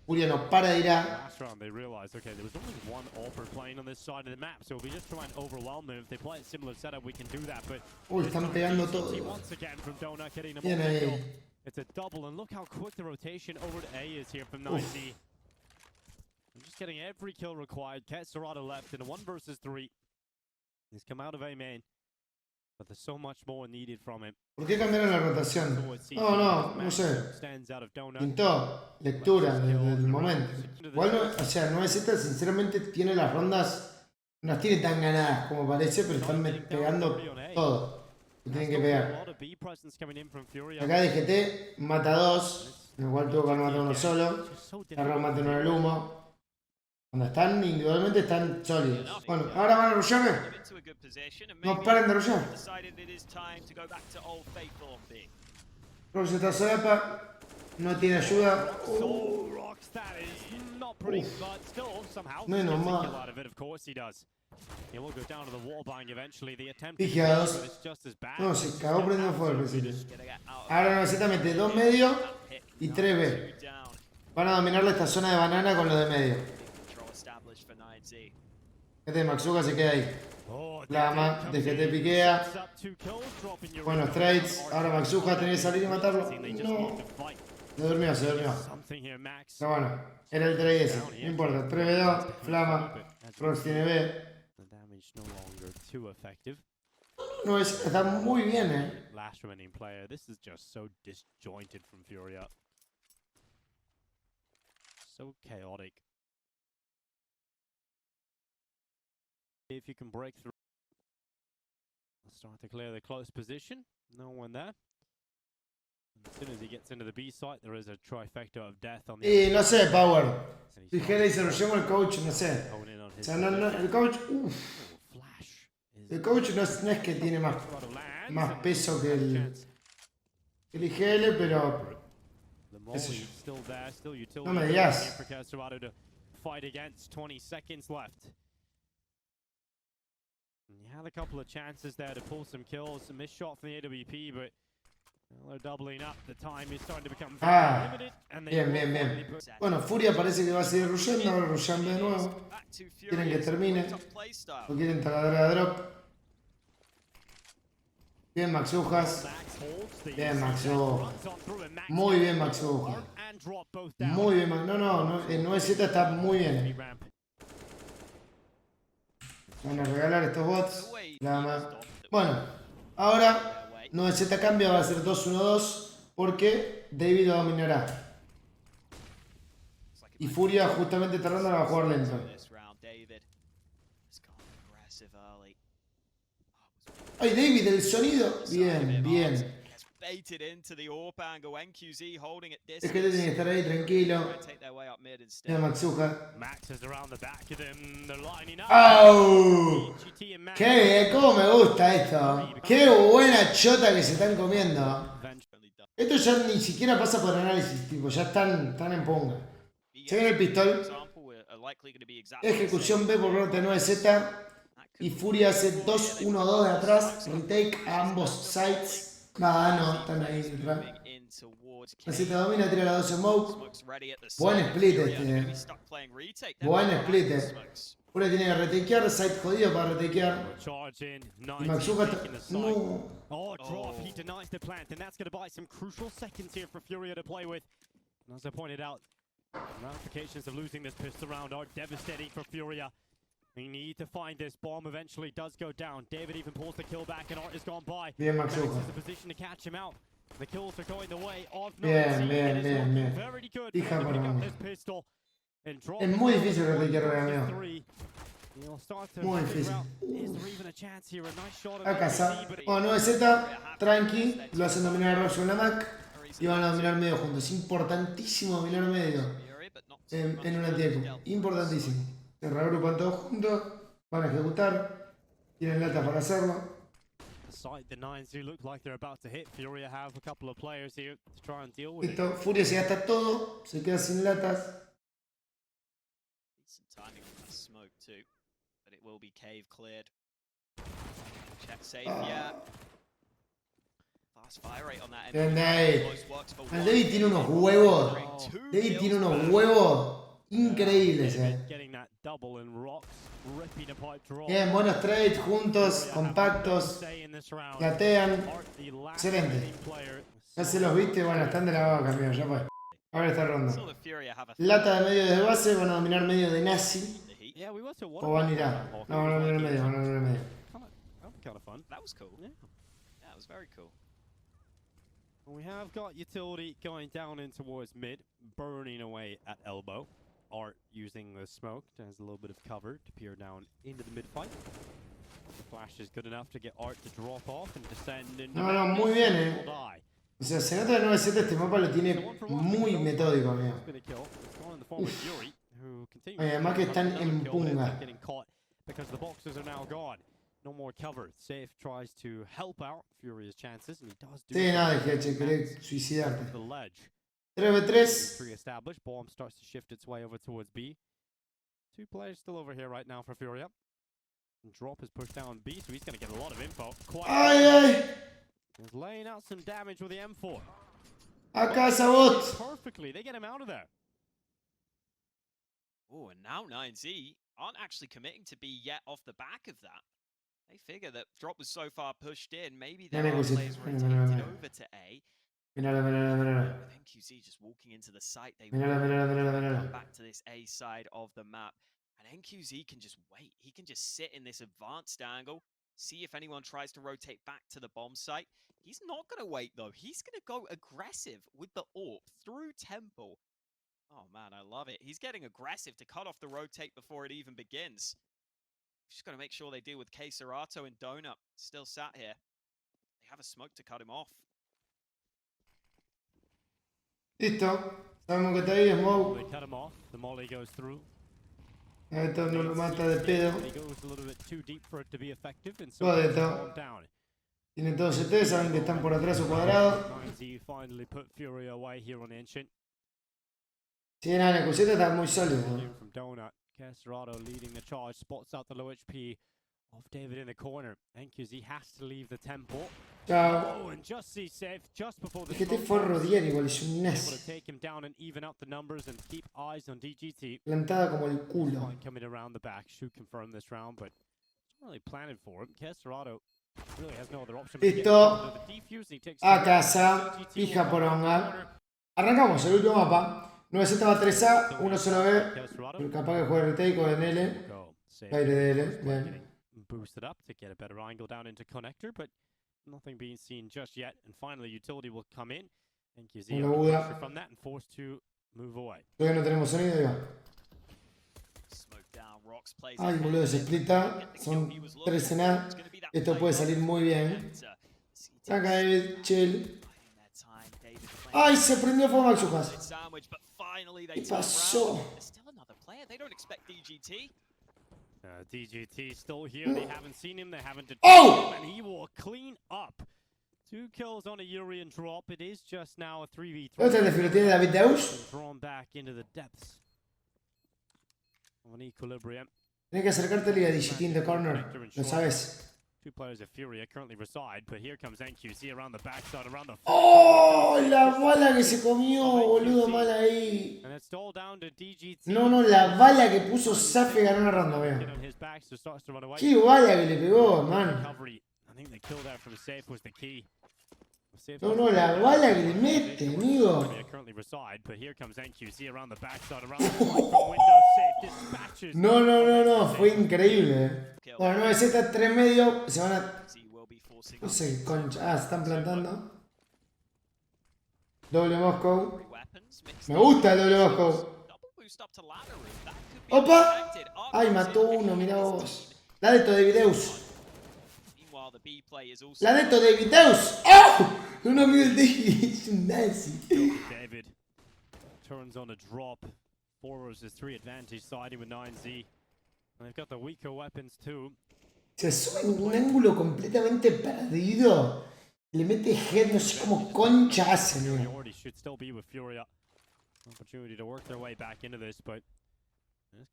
Furia no para de ir a... Last round they realized, okay, there was only one offer playing on this side of the map, so if we just try and overwhelm them, if they play a similar setup, we can do that, but... Uy, están pegando todo. Once again from Donut, getting them Bien all ahí. kill. It's a double, and look how quick the rotation over to A is here from 9Z. Just getting every kill required. Ketsurata left in a 1 versus 3. He's come out of A main, but there's so much more needed from him. ¿Por qué cambiaron la rotación? No sé. Pintó, lectura del momento. Igual, no, o sea, 9Z sinceramente tiene las rondas, no las tiene tan ganadas como parece, pero están pegando todo. Lo tienen que pegar. Acá DGT mata 2, igual tuvo que matar uno solo. Arrow mata uno en el humo. Cuando están individualmente están sólidos. Bueno, ahora van a rusharme. No paren de rushar. Rose está solapa. No tiene ayuda. No hay nomás. Vigiados. No, se cagó prendiendo fuego al principio. Ahora necesita meter 2 medios y 3 B. Van a dominarle esta zona de banana con los de medio. Este de Maxuga se queda ahí. Lama, DGT piquea. Buenos trades. Ahora Maxuga tiene que salir y matarlo. No. Se durmió, se durmió. Pero bueno, era el trade ese. No importa. 3v2, Flama. Rox tiene B. No, está muy bien, Last remaining player. This is just so disjointed from FURIA. So chaotic. If you can break through. Let's start to clear the close position. No one there. As soon as he gets into the B site, there is a trifecta of death on the. Y no sé, Power. Fíjate y se lo llevo el coach, no sé. O sea, no, el coach. El coach no es que tiene más peso que el IGL, pero. Qué sé yo. No me digas. You had a couple of chances there to pull some kills. A missed shot from the AWP, but they're doubling up. The time is starting to become very limited. And Bien, bien, bien. Bueno, Furia parece que va a seguir rushando, ahora rushando de nuevo. Quieren que termine. O quieren taladrar a drop. Bien, Maxujas. Bien, Maxujas. Muy bien, Maxujas. Muy bien, no, el 9Z está muy bien. Van a regalar estos bots. Nada más. Bueno, ahora 9Z cambia, va a ser 2-1-2 porque David lo dominará. Y Furia justamente tardando la va a jugar lento. ¡Ay, David, el sonido! Bien, bien. Es que te tiene que estar ahí tranquilo. Mira Maxuja. ¡Oh! ¡Qué bien! ¿Cómo me gusta esto? ¡Qué buena chota que se están comiendo! Esto ya ni siquiera pasa por análisis, tipo, ya están en punga. Se viene el pistol. Ejecución B por parte de 9Z. Y Furia hace 2-1-2 de atrás. Retake a ambos sides. No, están ahí detrás. Así te domina, tira la 2 smoke. Buen split este. Buen split. Furia tiene que retakear, side jodido para retakear. Y Maxuga está. No. Oh, drop. He denies the plant, and that's going to buy some crucial seconds here for FURIA to play with. And as I pointed out, the ramifications of losing this pistol round are devastating for FURIA. We need to find this. Bomb eventually does go down. David even pulls the kill back, and Art is gone by. Bien, Max Maxuga. is in a position to catch him out. The kills are going the way of Bien, bien. Very good. Hija por mí. Es Es muy difícil retakear, amigo. Muy difícil. A casa. Bueno, 9Z, tranqui. Lo hacen dominar a Roche con la Mac. Y van a dominar medio juntos. Importantísimo dominar medio. En un antiaco. Importantísimo. Se reagrupan todos juntos. Van a ejecutar. Tienen latas para hacerlo. Listo. Furia se gasta todo. Se queda sin latas. Bien, David. El David tiene unos huevos. David tiene unos huevos increíbles, Bien, buenos trades juntos, compactos. Gatean. Excelente. Ya se los viste, bueno, están de la vaca, amigo, ya fue. Ahora está ronda. Lata de medio desde base, van a dominar medio de nazi. O van a ir a. No, van a dominar medio, van a dominar medio. We have got utility going down in towards mid, burning away at elbow. Art using the smoke as a little bit of cover to peer down into the mid fight. The flash is good enough to get Art to drop off and descend into No, muy bien, O sea, se nota de 9Z este mapa lo tiene muy metódico, amigo. who continue Además que están another en kill, but ends punga. up getting caught because the boxes are now gone. No more cover. Safe tries to help out Furia's chances, and he does do Sí, so. nada, que querés Max suicidarte. over the ledge. 3v3. Pre-established. Bomb starts to shift its way over towards B. 2 players still over here right now for Furia. And Drop is pushed down B, so he's going to get a lot of info. Quite ¡Ay, ay! He's laying out some damage with the M4. Acá esa bot. Perfectly. They get him out of there. Oh, and now 9Z aren't actually committing to B yet off the back of that. They figure that Drop was so far pushed in, maybe there Mira, are Cusi. players Mira, rotated mira, mira. over to A. Míralo, míralo, míralo. With NQZ just walking into the site, they Míralo, míralo, míralo, come míralo. back to this A side of the map. And NQZ can just wait. He can just sit in this advanced angle, see if anyone tries to rotate back to the bomb site. He's not going to wait, though. He's going to go aggressive with the AWP through Temple. Oh, man, I love it. He's getting aggressive to cut off the rotate before it even begins. Just got to make sure they deal with K Serato and Donut. Still sat here. They have a smoke to cut him off. Listo. Sabemos que está ahí, They Smoke. cut him off. The molly goes through. Esto no lo mata de pedo. He goes a little bit too deep for it to be effective, and so Todo it's esto. calmed down. Tienen todos CT, saben que están por atrás o cuadrado. 9Z finally put Furia away here on Ancient. Si nada, la coseta está muy sólida. In from Donut. Casterado leading the charge, spots out the low HP of David in the corner. NQZ has to leave the temple. Chao. Oh, and just see safe just before the Es que este smoke forro comes. diario igual es un Able nazi. to take him down and even out the numbers and keep eyes on DGT. Plantada como el culo. Fine coming around the back. Should confirm this round, but it's not really planted for him. Casterado really has no other option. but to get Listo. under the defuse, he takes A casa. Pija poronga. Arrancamos el último mapa. 9Z va 3A, 1 solo B. Pero capaz que juegue retake o en L. Go. Safe. Aire de L. Getting Bien. boosted up to get a better angle down into connector, but nothing being seen just yet. And finally, utility will come in. NQZ Una under Buda. pressure from that and forced to move away. Todavía no tenemos sonido, ahí va. Smoke down, Rocks plays Ay, it boludo, back. se splita. Get the kill Son he was 3 en looking for. A. It's gonna be that Esto play puede off. salir muy bien. Enter. CT Acá David, chill. biding their time. David playing Ay, se prendió fuego Maxucas. solid sandwich, but finally they ¿Qué turn pasó? around. There's still another player. They don't expect DGT. DGT still here. They haven't seen him. They haven't detected Oh! him, and he will clean up. 2 kills on a Urian drop. It is just now a 3v3. ¿Dónde está el desfile? ¿Tiene David Deus? Drawn back into the depths of an equilibrium. Tienes que acercarte a DGT in the corner. Lo sabes. 2 players of Furia currently reside, but here comes NQZ around the backside, around the ¡Oh! La bala que se comió, boludo, mal ahí. and it's all down to DGT. No, no, la bala que puso Safe ganó una ronda, Get veo. on his back, so starts to run away. Qué bala que le pegó, man. Recovery. I think the kill there from Safe was the key. Safe No, no, la bala que le mete, amigo. Furia currently reside, but here comes NQZ around the backside, around the point from window. Safe dispatches. No, no, no, no, fue increíble. Bueno, 9Z, 3 medio, se van a... Z will be forcing No up sé qué concha. Ah, se están plantando. Doble three Moscow. weapons. Mixed Me up. gusta el doble Moscow. Double boost up to ladder room. That could be Opa. expected. Up Ay, comes mató in. uno, mirá vos. La de David Deus. Meanwhile, the B play is also La de David Deus. ¡Oh! Un amigo del David es un nazi. David turns on a drop. 4 versus 3 advantage, siding with 9Z. And they've got the weaker weapons too. Se sube en un ángulo completamente perdido. Le mete head, no sé cómo concha hace, amigo. Priority should still be with Furia. Opportunity to work their way back into this, but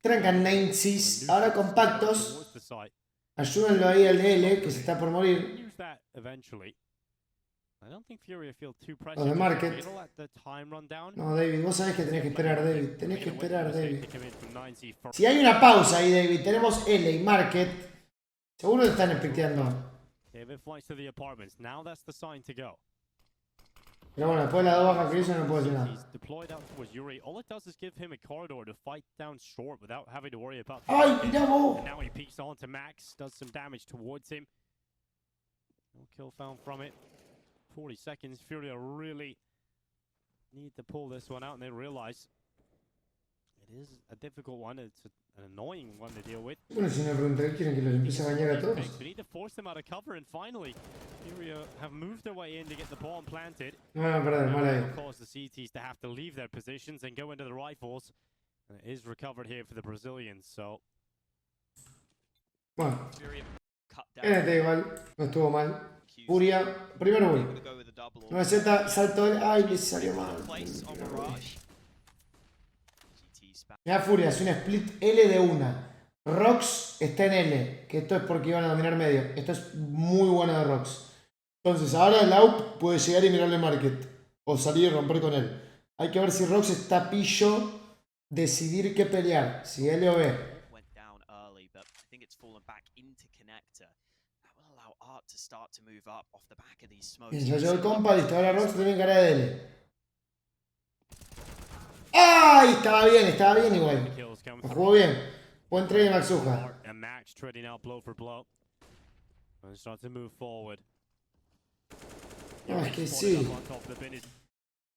Trancan 9Cs. Ahora compactos. towards the site. Ayúdenlo ahí al DL, que se está por morir. Use that eventually. I don't think Furia feel too Los pressured. de Market. It'll let the time run down. No, David, vos sabés que tenés que esperar, David. Tenés que esperar, David. To come in from 9Z first. Si hay una pausa ahí, David, tenemos L y Market. Seguro te están expecteando. David flies to the apartments. Now that's the sign to go. Pero bueno, después de la dos bajas que hizo no puedo hacer nada. He's deployed out towards Yuri. All it does is give him a corridor to fight down short without having to worry about. ¡Ay, mirá vos! And now he peeks on to Max, does some damage towards him. No kill found from it. 40 seconds. Furia really need to pull this one out, and they realize it is a difficult one. It's an annoying one to deal with. Bueno, si me preguntan, ¿qué quieren que los empiece a bañar a todos? We need to force them out of cover, and finally, Furia have moved their way in to get the bomb planted. No van a perder, mal ahí. It'll cause the CTs to have to leave their positions and go into the rifles. And it is recovered here for the Brazilians, so Bueno, Furia cut down. NT igual, no estuvo mal. Furia, primero Able uno. to go with the double. 9Z, salto del. Ay, le salió mal. Place on Mirage. GT spat. Mira Furia, es un split L de una. Rox está en L, que esto es porque iban a dominar medio. Esto es muy bueno de Rox. Entonces ahora el AUP puede llegar y mirarle market. O salir y romper con él. Hay que ver si Rox está pillo. Decidir qué pelear, si L o B. Went down early, but I think it's fallen back into connector. That will allow Art to start to move up off the back of these smokes. Bien, ya llegó el compa, listo. Ahora Rox tiene cara de L. ¡Ay! Estaba bien igual. Lo jugó bien. Buen trade de Maxuja. and Max trading out blow for blow. And start to move forward. No, es que sí.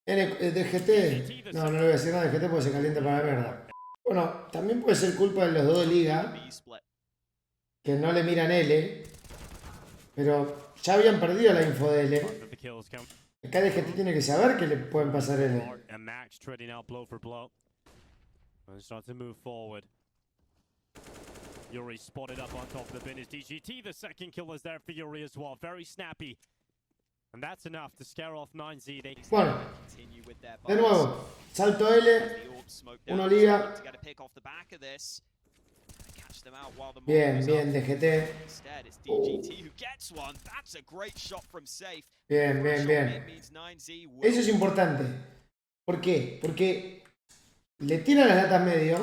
DGT. No, no le voy a decir nada de DGT porque se calienta para la mierda. Bueno, también puede ser culpa de los dos de liga. B split. Que no le miran L. Pero ya habían perdido la info de L. Acá DGT tiene que saber que le pueden pasar L. And Max trading out blow for blow. And start to move forward. Yuri spotted up on top of the bin is DGT. The second kill is there for Yuri as well. Very snappy. And that's enough to scare off 9Z. They Bueno, Continue with their de buzz. nuevo. Salto L. The AWP smoke down. Uno liga. To get a pick off the back of this. Catch them out while the Bien, is bien, up. DGT. Instead, it's DGT who gets one. That's a great shot from safe. Bien, bien, Shot bien. mid means 9Z will Eso es importante. ¿Por qué? Porque le tiene las datas medio.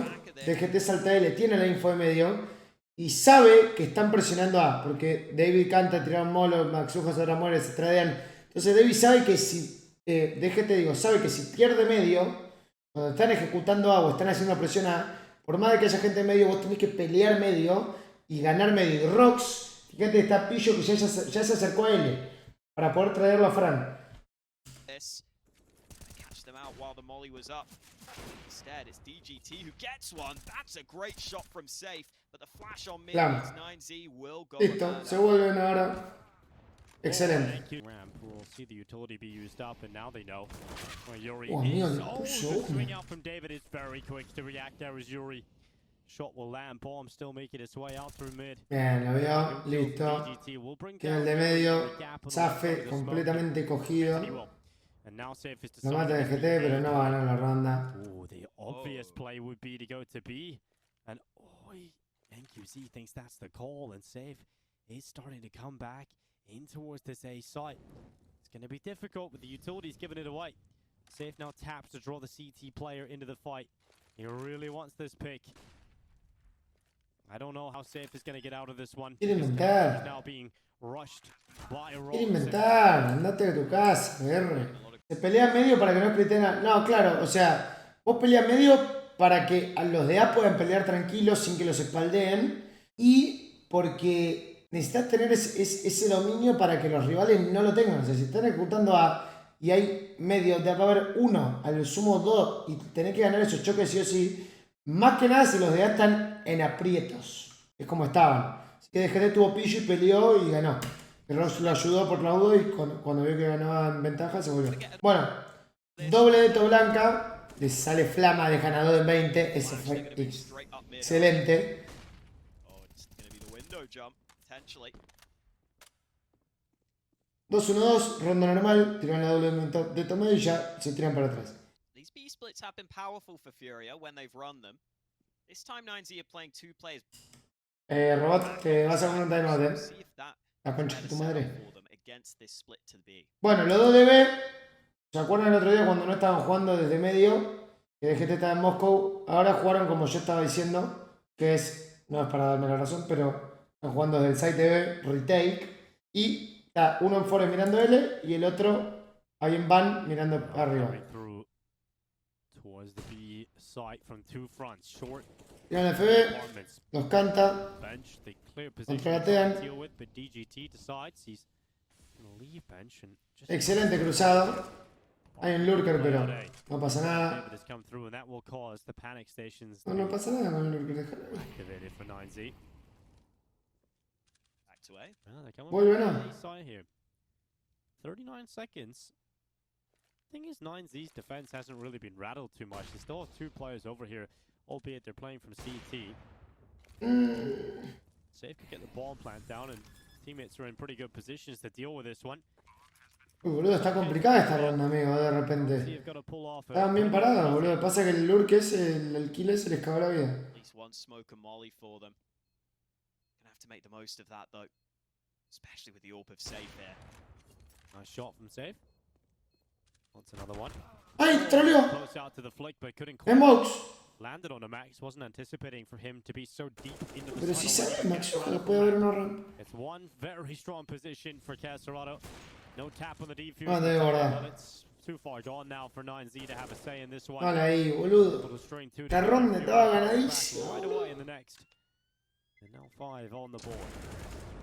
DGT salta L, tiene la info de medio. Y sabe que están presionando A. Porque David canta, tiraron molo, Maxujas ahora muere, se tradean. Entonces David sabe que si. DGT digo, sabe que si pierde medio. Cuando están ejecutando A o están haciendo presión A. Por más de que haya gente en medio, vos tenés que pelear medio. Y ganar medio. Y Rox, fíjate, está pillo que ya se acercó a L. Para poder traerlo a Fran. this. Catch them out while the molly was up. Instead, it's DGT who gets one. That's a great shot from safe. But the flash on mid Claro. means 9Z will go. Listo, se vuelven ahora. Excelente. Thank you. Ramp will see the utility be used up, and now they know where Yuri Oh, amigo, is. le Oh, puso the uno. swing out from David is very quick to react. There is Yuri. Shot will land. Bomb still making its way out through mid. Bien, lo veo, listo. DGT will bring Tiene el down de medio. the gap on the Zafe, side of the smoke. completamente cogido. And he will. And now Safe is Lo mata deciding to DGT, pero engage. no va a ganar la ronda. Oh, the obvious play would be to go to B. And NQZ thinks that's the call, and Safe is starting to come back in towards this A site. It's going to be difficult with the utilities giving it away. Safe now taps to draw the CT player into the fight. He really wants this pick. I don't know how Safe is going to get out of this one. Quiere He's inventar. now being rushed by Quiere Rox. inventar. Andate de tu casa, R. Se pelea medio para que no spliten a... No, claro, o sea, vos peleas medio para que a los de A puedan pelear tranquilos sin que los espaldeen. Y porque necesitas tener ese dominio para que los rivales no lo tengan. O sea, si están ejecutando A y hay medio, de va a haber uno, al sumo dos, y tenés que ganar esos choques sí o sí. Más que nada si los de A están en aprietos. Es como estaban. Así que DGT tuvo pillo y peleó y ganó. El Rox lo ayudó por lado y cuando vio que ganaban ventaja se volvió. Bueno, doble deto blanca. Le sale flama de ganador en 20. Eso fue excelente. Oh, it's going to be the window jump, potentially. 2-1-2, ronda normal. Tiran la doble de tomado y ya se tiran para atrás. These B splits have been powerful for Furia when they've run them. This time 9Z are playing two players. Robot, te vas a comer un timeout, See if that La concha de tu madre. for them against this split to B. Bueno, los dos de B. ¿Se acuerdan el otro día cuando no estaban jugando desde medio? Que DGT estaba en Moscú. Ahora jugaron como yo estaba diciendo. Que es, no es para darme la razón, pero están jugando desde el site B, retake. Y está uno en forest mirando L y el otro ahí en van mirando arriba. Through towards the B site from two fronts. Short Tiran el FB, apartments. los canta. Bench, they clear position to Contratean. deal with, but DGT decides he's gonna leave bench and just Excelente cruzado. Hay un lurker, pero no pasa nada. David has come through, and that will cause the panic stations No, no pasa nada con el lurker. déjalo. activated for 9Z. Back to A. Well, they're coming Vuelve, back ¿no? to the side here. 39 seconds. Thing is, 9Z's defense hasn't really been rattled too much. They still have two players over here albeit they're playing from CT. Safe to get the bomb plant down, and teammates are in pretty good positions to deal with this one. Uy, boludo, está complicada esta ronda, amigo, de repente. Estaban bien parados, boludo. Pasa que el lurk ese, el kill ese les cagó la vida. At least one smoke and molly for them. Gonna have to make the most of that though, especially with the AWP of Safe here. Nice shot from Safe. Wants another one. ¡Ay, troleó! Close out to the flick, but couldn't ¡Es Mox! landed on a Max. Wasn't anticipating for him to be so deep into the Pero si tunnel. sabe Max, ojalá puede haber una rampa. It's one very strong position for Caserado. No tap on the defuse. Ah, de verdad. But it's too far gone now for 9Z to have a say in this one. Vale ahí, boludo. Little string two La together. ronda estaba Right ganadísima. away in the next. And now 5 on the board.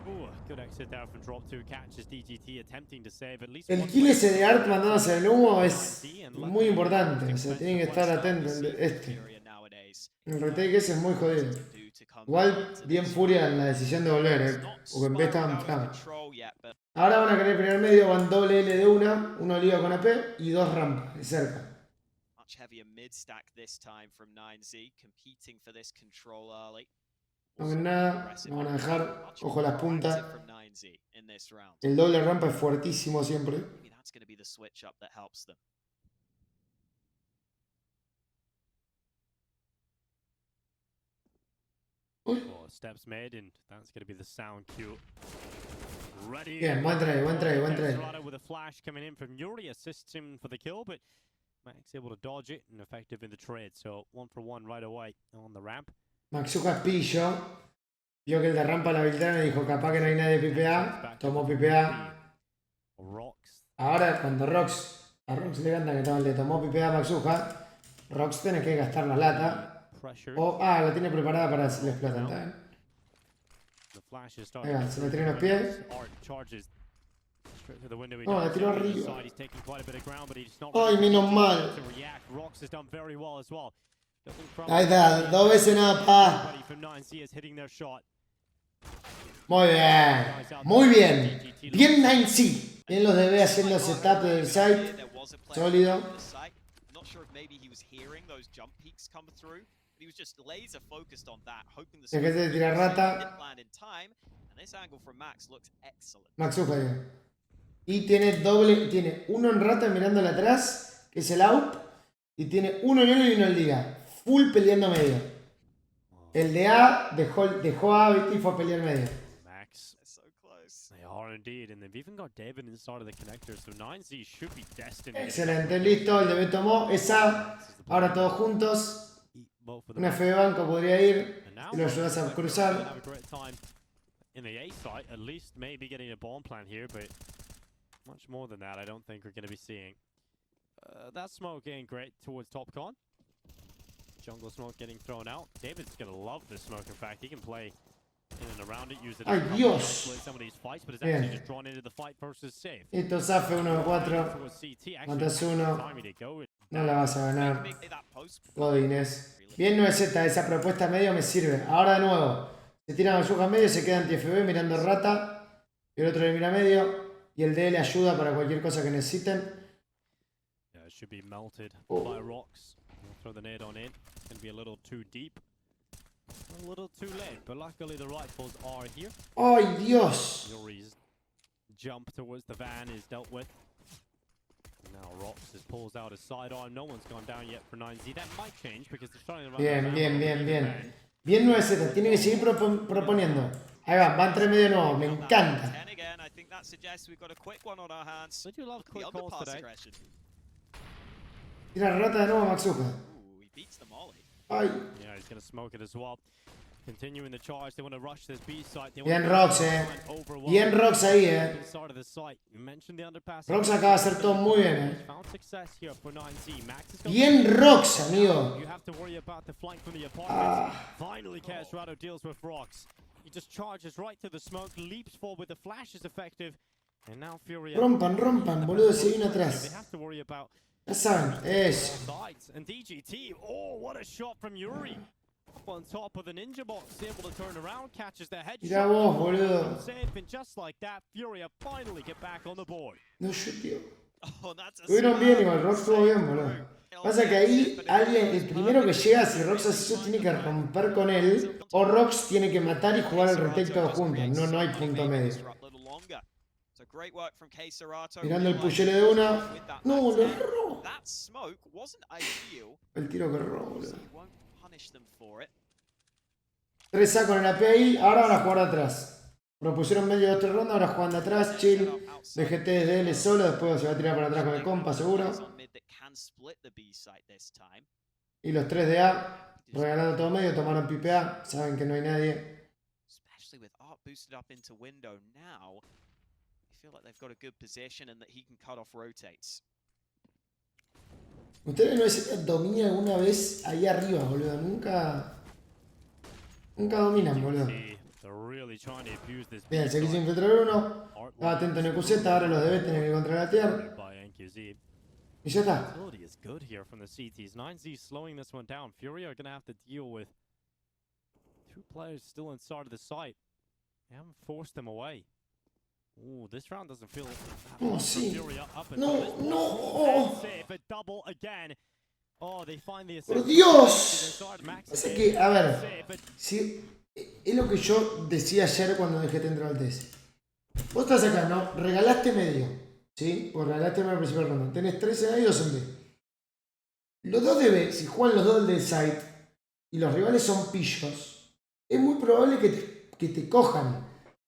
Ooh, good exit there from drop 2. Catches DGT attempting to save at least El one kill play. ese de Art mandándose el humo es muy importante. O sea, tienen que estar atentos el de este. Furia nowadays. El retake ese es muy jodido. Igual bien Furia en la decisión de volver, porque en vez estaban flamos. Control yet, but Ahora van a querer primer medio, van doble L de una, uno liga con AP y 2 rampas de cerca. much heavier mid stack this time from 9Z, competing for this control early. No ven nada, no van a dejar, ojo las puntas. From 9Z in this round. El doble rampa es fuertísimo siempre. Maybe that's going to be the switch up that helps them. Uy. Oh, steps made, and that's going to be the sound cue. Ready. Bien, buen try, buen try, buen try. Caserado with a flash coming in from Yuri, assists him for the kill, but Max able to dodge it and effective in the trade. So 1 for 1 right away on the ramp. Maxuca pillo. Vio que el de rampa la habilitaron y dijo capaz que no hay nadie de PPA. Tomó PPA. Rocks. Ahora cuando a Rox le canta que le tomó PPA a Maxuca, Rox tiene que gastar la lata. Pressure. O, la tiene preparada para si le explotan. ¿Está bien? The flash is Ahí va, starting. se le tiran los pies. Art charges straight to the window. He No, la does tiró it on the arriba. side. He's taking quite a bit of ground, but he's not Ay, ready menos mal. to react. Rocks has done very well as well. Ahí está, 2 veces nada, pa. Everybody from 9Z is hitting their shot. Muy bien. Muy bien. Bien 9C. Bien los DB haciendo setup del site. Sólido. I'm not sure if maybe he was hearing those jump peaks come through. He was just laser focused on that, hoping the Dejé de tirar rata. didn't land in time. And this angle from Max looks excellent. Maxuca, digo. Y tiene doble, tiene uno en rata mirándole atrás, que es el AWP. Y tiene uno en L y uno en liga. Full peleando medio. El de A dejó a ¿viste? Y fue a pelear medio. Max. They're so close. They are indeed, and they've even got David inside of the connector, so 9Z should be destined. Excelente, listo. El DB tomó. Es A. Ahora todos juntos. Una F de banco podría ir. Si lo ayudas a cruzar. In the A site, at least maybe getting a bomb plant here, but much more than that, I don't think we're going to be seeing. That smoke ain't great towards top con. Jungle smoke getting thrown out. David's going to love this smoke. In fact, he can play in and around it, use it Ay, to Dios. some of these fights, but it's Bien. actually just drawn into the fight versus Safe. Esto es AF 1 de 4. Towards CT, actually, Matas uno. timing to go. No la vas a ganar. Maybe that post. Godines. Bien 9Z, esa propuesta medio me sirve. Ahora de nuevo. Se tira Maxuca medio, se queda anti-FB mirando rata. Y el otro le mira medio. Y el D le ayuda para cualquier cosa que necesiten. Yeah, it should be melted Oh. by rocks. We'll throw the nade on in. Gonna be a little too deep. A little too late, but luckily the rifles are here. ¡Ay, Dios! Yuri's jump towards the van is dealt with. Now Rocks just pulls out his sidearm. No one's gone down yet for 9Z. That might change because they're starting to run Bien, around bien, on bien, the bien. van. Bien 9Z, tiene que seguir proponiendo. Ahí va, va entre medio de nuevo, me encanta. 10 again. I think that suggests we've got a quick one on our hands. They do love The quick calls underpass today. aggression. Tira rata de nuevo Maxuca. Ooh, he beats the molly. Ay, Yeah, he's going to smoke it as well. Continuing the charge, they want to rush this B site. They bien want Rox, Bien Rox ahí, inside of the site. You mentioned the underpass. Rox acaba de hacer todo muy bien, Found success here for 9Z. Max is Bien Rox, amigo. You have to worry about the flank from the apartments. Ah. Finally, Caserado deals with Rocks. He just charges right to the smoke, leaps forward with the flash is effective. And now Furia. Rompan, boludo, se vino They atrás. have to worry about Ya saben, eso. sides. And DGT, oh, what a shot from Yuri. Up on top of the ninja box, able to turn around, catches the headshot. Mirá vos, boludo. Safe, and just like that, Furia finally get back on the board. No shooteo. Oh, that's a Estuvieron bien smart igual, Rox estuvo bien, boludo. Pasa que ahí alguien, el primero que llega, si Rox hace eso, tiene que romper con él. O Rox tiene que matar y jugar el retake todos juntos. No hay punto medio. Mirando el pushele de una. No, lo erró. El tiro que erró, boludo. 3A con el AP ahí. Ahora van a jugar de atrás. Propusieron medio de otra ronda, ahora juegan de atrás, chill. DGT desde L solo, después se va a tirar para atrás con el compa, seguro. Y los 3 de A, regalando todo medio, tomaron pipe A, saben que no hay nadie. Ustedes no es domina alguna vez ahí arriba, boludo. Nunca dominan, boludo. Bien, se quiso infiltrar uno. Estaba atento en el QZ, ahora los debe tener que contralatear. Y ya está. Oh, sí. No. Por Dios. Pasa que, a ver, si es lo que yo decía ayer cuando dejé entrar al TS. Vos estás acá, ¿no? Regalaste medio, ¿sí? Pues regalaste medio al principio de ronda. Tenés 3 en A y 2 en B. Los dos de B, si juegan los dos del side y los rivales son pillos, es muy probable que te cojan.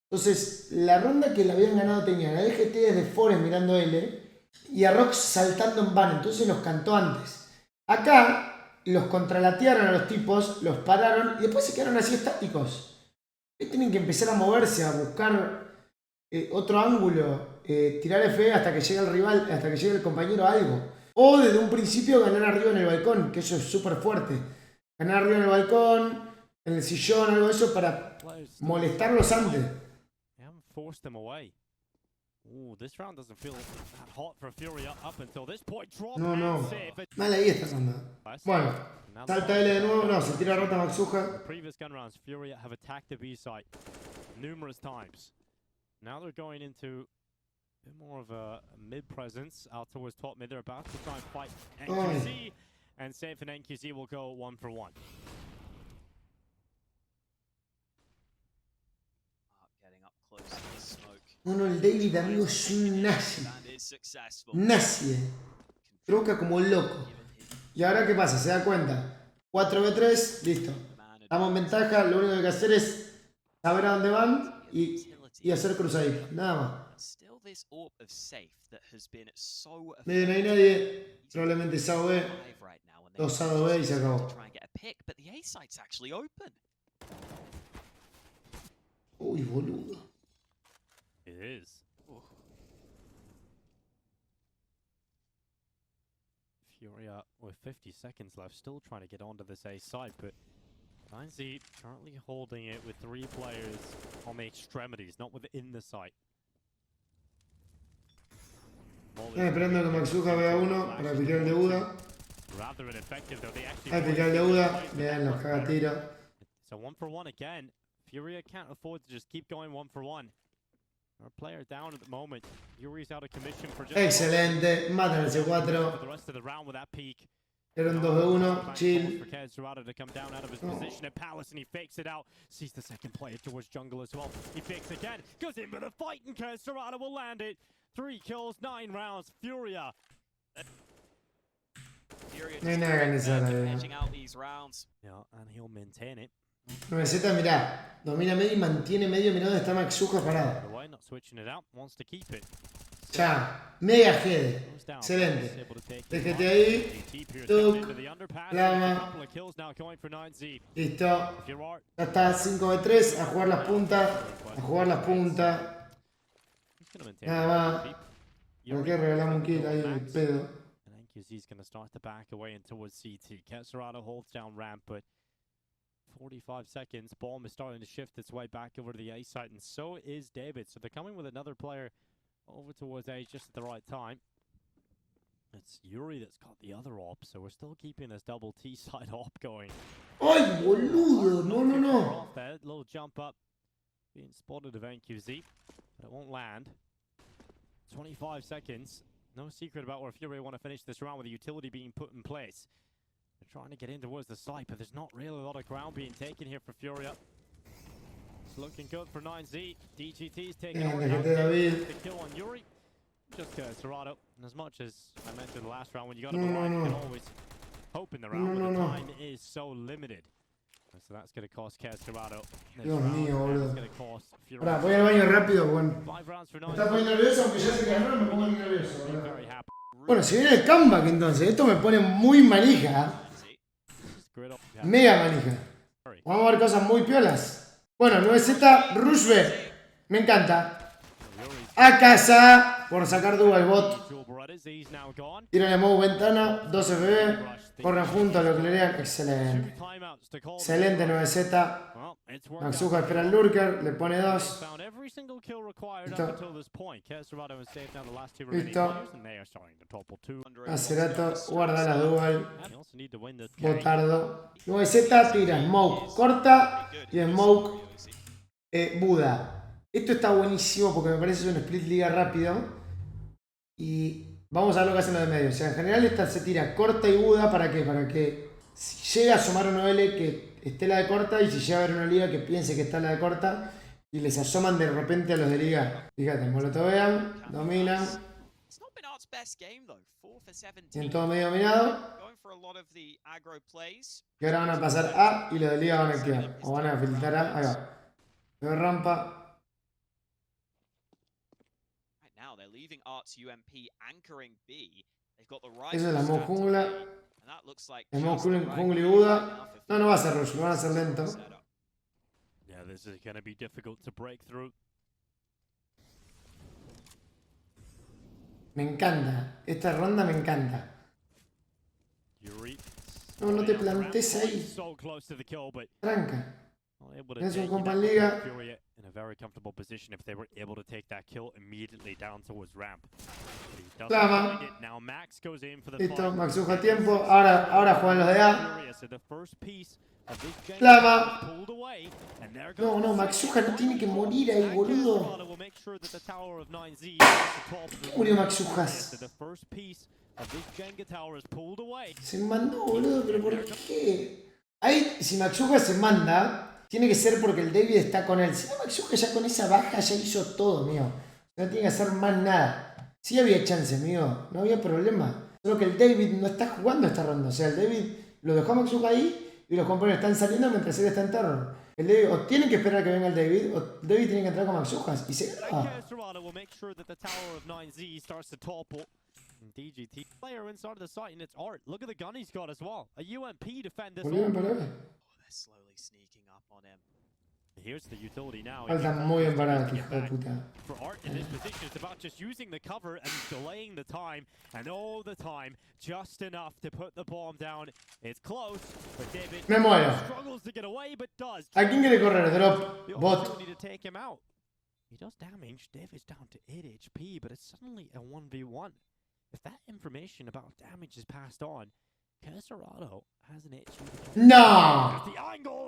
Entonces, la ronda que la habían ganado tenía la DGT desde Forest mirando L y a Rox saltando en van, entonces los cantó antes. Acá los contralatearon a los tipos, los pararon y después se quedaron así estáticos. Tienen que empezar a moverse, a buscar otro ángulo, tirar F hasta que llegue el rival, hasta que llegue el compañero a algo. O desde un principio ganar arriba en el balcón, que eso es súper fuerte. Ganar arriba en el balcón, en el sillón, algo de eso para molestarlos antes. No. Mal ahí esta ronda. Bueno, salta L de nuevo, no, se tira rota Maxuja. Now they're going into a bit more of a mid presence out towards top mid. They're about to try and fight NQZ, and Safe and NQZ will go 1 for 1. No, el David, amigo, es un nazi. Nazi. Troca como loco. ¿Y ahora qué pasa? ¿Se da cuenta? 4v3, listo. Estamos en ventaja, lo único que hay que hacer es saber a dónde van y hacer cruzaditos, nada más. Miren, no hay nadie, probablemente SAO B, 2 ADO B y se acabó. Uy, boludo. Furia with 50 seconds left, still trying to get onto this A side, but 9Z currently holding it with 3 players on the extremities, not within the site. Están esperando que Maxuja vea uno para picar el de Buda. Al picar el de Buda, le dan los cagatiros. So 1 for 1 again. Furia can't afford to just keep going 1 for 1. Our player down at the moment. Yuri's out of commission for just excelente, matan el C4. the rest of the round with that peak. Era un 2v1, chill. For KEYDROP to come down out of his position at Palace, and he fakes it out. Sees the second player towards jungle as well. He fakes again, goes in with a fight, and KEYDROP will land it. 3 kills, 9 rounds. Furia. No hay nada que analizar, Yeah, and he'll maintain it. 9Z, mirá, domina medio y mantiene medio, mirá dónde está Maxuja parado. Not switching it out, wants to keep it. Ya, mega head. Excelente. Déjate ahí. Tuk. Lama. Listo. Ya está, 5v3. A jugar las puntas. A jugar las puntas. Nada más. ¿Por qué regalamos un kill ahí el pedo? NQZ's going to start to back away in towards CT. KEYDROP holds down ramp, but 45 seconds. Bomb is starting to shift its way back over to the A site, and so is David. So they're coming with another player over towards A just at the right time. It's Yuri that's got the other op, so we're still keeping this double T side op going. ¡Ay, boludo! No. There, little jump up being spotted of NQZ, but it won't land. 25 seconds. No secret about where FURIA want to finish this round with the utility being put in place. They're trying to get in towards the site, but there's not really a lot of ground being taken here for FURIA. It's looking good for 9Z. DGT's taking over now. The kill on Yuri. Just Serato. And as much as I mentioned last round, when you got to blind, you can always hope in the round, but the time is so limited. So that's going to cost Serato. Dios mío, boludo. FURIA. Ahora, voy al baño rápido, bueno. 5 rounds for Me 9Z. está poniendo nervioso, aunque ya sé que ganaron, me pongo muy nervioso. Bueno, si viene el comeback entonces, esto me pone muy manija. Mega manija. Vamos a ver cosas muy piolas. Bueno, 9Z, Rush B. Me encanta. A casa por sacar dual bot. Tiran smoke ventana, 2 FB. Corren juntos, lo clearean. Excelente. Excelente 9Z. Maxuja espera el lurker, le pone 2. Listo. Listo. Acerato, guarda la dual. Botardo. 9Z tira smoke corta y smoke Buda. Esto está buenísimo porque me parece un split liga rápido. Y vamos a ver lo que hacen los de medio. O sea, en general esta se tira corta y Buda. ¿Para qué? Para que si llega a asomar una L que esté la de corta, y si llega a ver una liga que piense que está la de corta, y les asoman de repente a los de liga. Fíjate, molotovean, dominan. Tienen todo medio dominado. Y ahora van a pasar A y los de liga van a activar. O van a filtrar A. Ahí va. Veo rampa. Eso es la smoke jungla. Smoke jungla y Buda. No, no va a ser rush, lo van a hacer lento. Yeah, this is going to be difficult to break through. Me encanta. Esta ronda me encanta. No, no te plantes ahí. Tranca. Es un compa en liga. In a very comfortable position if they were able to take that kill immediately down towards ramp. Clama. Now Max goes in for the Listo, Maxuja tiempo. Ahora juegan los de A. Clama. No, no, Maxuja no tiene que morir ahí, boludo. ¿Qué murió Maxujas? Se mandó, boludo, pero ¿por qué? Ahí, si Maxuja se manda, tiene que ser porque el David está con él. Si no, Maxuja ya con esa baja ya hizo todo, mío. No tiene que hacer más nada. Sí había chance, mío. No había problema. Solo que el David no está jugando esta ronda. O sea, el David lo dejó a Maxuja ahí y los compañeros están saliendo mientras él está en terror. El David o tiene que esperar a que venga el David, o David tiene que entrar con Maxujas y se graba. DGT player inside the site and it's Art. Look at the gun he's got as well. A UMP defend this Muy bien, one. Slowly sneaking up on him. Here's the utility now. Falta muy bien parado, hijo de puta. For Art in this position, it's about just using the cover and delaying the time, and all the time, just enough to put the bomb down. It's close, but David Me muero. struggles to get away, but does. ¿A quién quiere correr? Drop. The Bot. opportunity to take him out. He does damage. David's down to 8 HP, but it's suddenly a 1v1. If that information about damage is passed on, Serato has an HP. ¡No!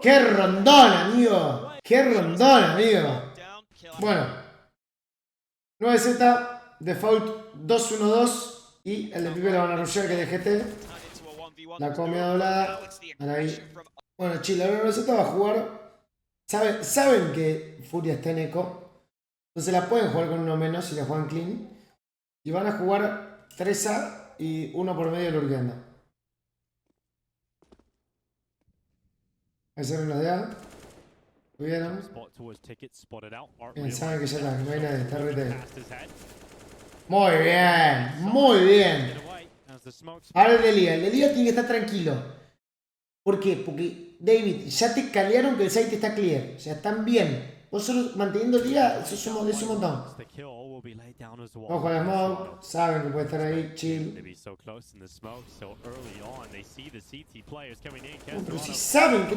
¡Qué rondón, amigo! ¡Qué rondón, amigo! Bueno. 9Z, default 2-1-2. Y el de pibe lo van a rushear, que es de GT. La comida doblada. Para ahí. Bueno, chile, ahora 9Z va a jugar. Saben que Furia está en eco. Entonces la pueden jugar con uno menos si la juegan clean. Y van a jugar 3A y uno por medio lurkeando. Ahí se ven los de A. ¿Lo vieron? Bien, saben que ya está, no hay nadie, está rete. Muy bien, muy bien. Ahora el de Liga tiene que estar tranquilo. ¿Por qué? Porque, David, ya te calearon que el site está clear. O sea, están bien. Vos solo manteniendo Liga, eso es un montón. Ojo al smoke, saben que puede estar ahí, chill. Pero si saben que...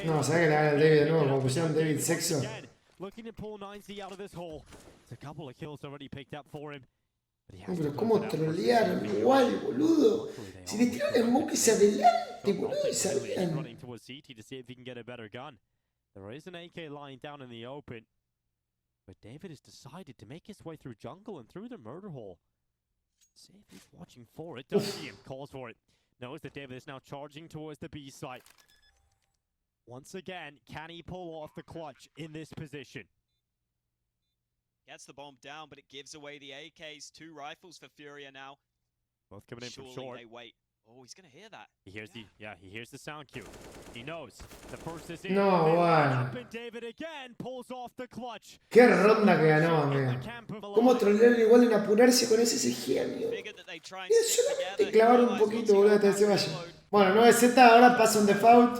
No, ¿sabes que le hagan al David de nuevo? Como pusieron David sexo. No, pero ¿cómo trolearon? Igual, boludo. Si les tiran el smoke hacia adelante, boludo, y sabían. There is an AK lying down in the open. But David has decided to make his way through jungle and through the murder hole. See if he's watching for it. Does see him, calls for it. Knows that David is now charging towards the B site. Once again, can he pull off the clutch in this position? Gets the bomb down, but it gives away the AKs. 2 rifles for FURIA now. Both coming in from Surely short. they wait. Oh, he's gonna hear that. He hears he hears the sound cue. He knows. The first is in. No, bueno. And David again pulls off the clutch. Qué ronda que ganó, amigo. Cómo trolearle igual en apurarse con ese CG, amigo. Y solamente clavar un poquito, boludo, hasta que se vaya. Bueno, 9Z, ahora pasa un default.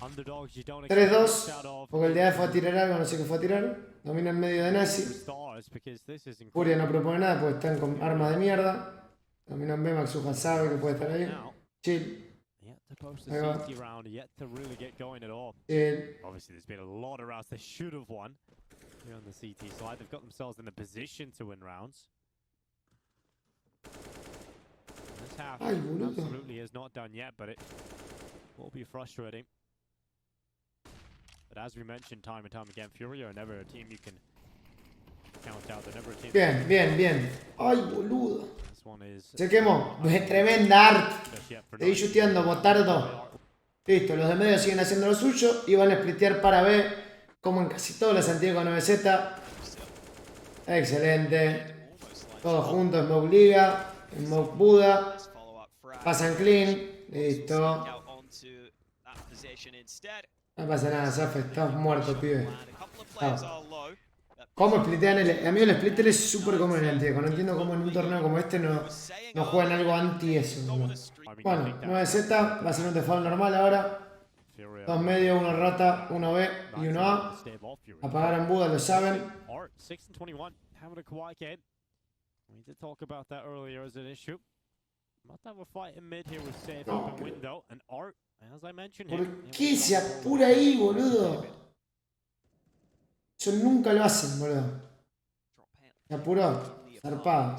3-2. Porque el DA fue a tirar algo, no sé qué fue a tirar. Domina en medio de Nazi. Furia no propone nada porque están con armas de mierda. Dominan B, Maxuja sabe que puede estar ahí. Chill. Ahí va. Chill. Obviously, there's been a lot of rounds they should have won here on the CT side. They've got themselves in the position to win rounds. This half Ay, boludo. absolutely is not done yet, but it will be frustrating. But as we mentioned time and time again, FURIA are never a team you can count out. They're never a team. Bien, bien, bien. Ay, boludo. This one is Se quemó. Tremenda art. just yet for Seguí chuteando, botardo. Listo, los de medio siguen haciendo lo suyo y van a splitear para B, como en casi todos los antiguos 9Z. Excelente. Todos juntos, Smoke Liga, Smoke Buda. Pasan clean. Listo. No pasa nada, Zafe, estás muerto, pibe. ¿Cómo splitean el...? A mí el splitter es súper común en el antiguo. No entiendo cómo en un torneo como este no juegan algo anti eso, ¿no? Bueno, 9Z, va a ser un default normal ahora. 2 medios, 1 rata, 1 B y 1 A. Apagaron Buda, lo saben. Art 6 and 21, having a quiet game. We did talk about that earlier as an issue. About to have a fight in mid here with safe open window and Art, as I mentioned. ¿Por qué se apura ahí, boludo? Eso nunca lo hacen, boludo. Se apuró, zarpado.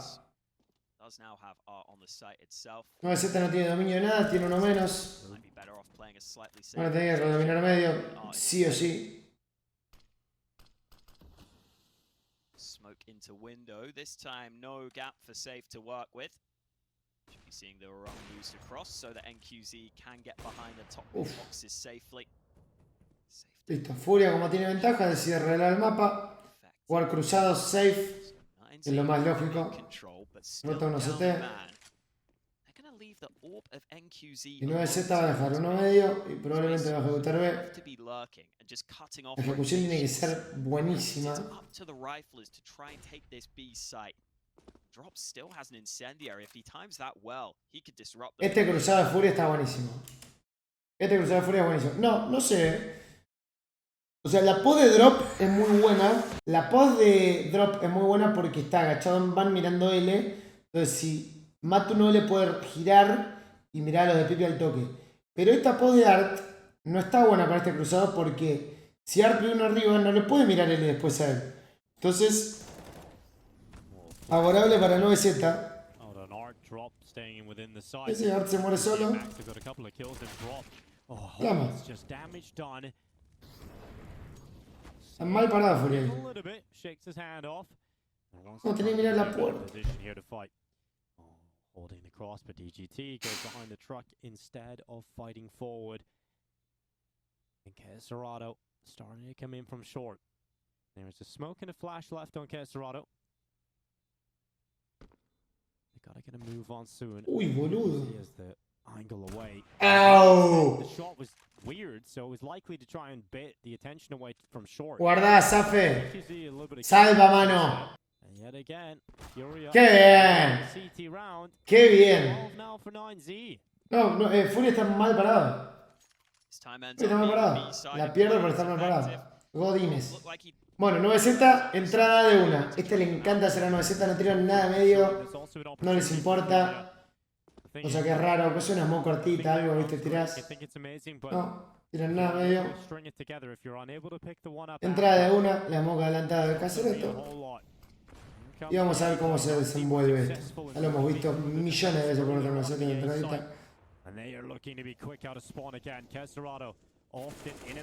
9Z no tiene dominio de nada, tiene uno menos. Van a tener que dominar medio, sí o sí. Smoke into window. This time, no gap for safe to work with. Should be seeing the run boost across so that NQZ can get behind the top boxes safely. Listo, Furia como tiene ventaja decide arreglar el mapa. Jugar cruzados safe, es lo más lógico. Rota 1 CT. Y 9Z va a dejar uno medio y probablemente va a ejecutar B. La ejecución tiene que ser buenísima. Este cruzado de Furia está buenísimo. Este cruzado de Furia es buenísimo. No sé. O sea, la pos de drop es muy buena. La pos de drop es muy buena porque está agachado en van mirando L. Entonces, si mata uno L puede girar y mirar a los de Pipi al toque. Pero esta pos de Art no está buena para este cruzado porque si Art pide uno arriba no le puede mirar L después a él. Entonces, favorable para 9Z. Ese Art se muere solo. Vamos. Están mal parados, Furia. No tenía que mirar la puerta. Holding the cross, but DGT goes behind the truck instead of fighting forward. And Kesserado starting to come in from short. There's a smoke and a flash left on Kesserado. They gotta get a move on soon. Uy, boludo. He has the angle away. Ow! The shot was weird, so it was likely to try and bait the attention away from short. Guarda, Zafe. Salva, mano. Yet again, Furia. ¡Qué bien! CT round. ¡Qué bien! Now for 9Z. No, Furia está mal parado. Furia está mal parado. La pierde por estar mal parado. Godines. Bueno, 9Z, entrada de una. Este le encanta hacer a 9Z, no tiran nada medio. No les importa. O sea que es raro, pues una smoke cortita, algo, viste, tirás. No, tiran nada medio. Entrada de una, la smoke adelantada del casereto. Y vamos a ver cómo se desenvuelve esto. Ya lo hemos visto millones de veces por otra 9Z de entradita.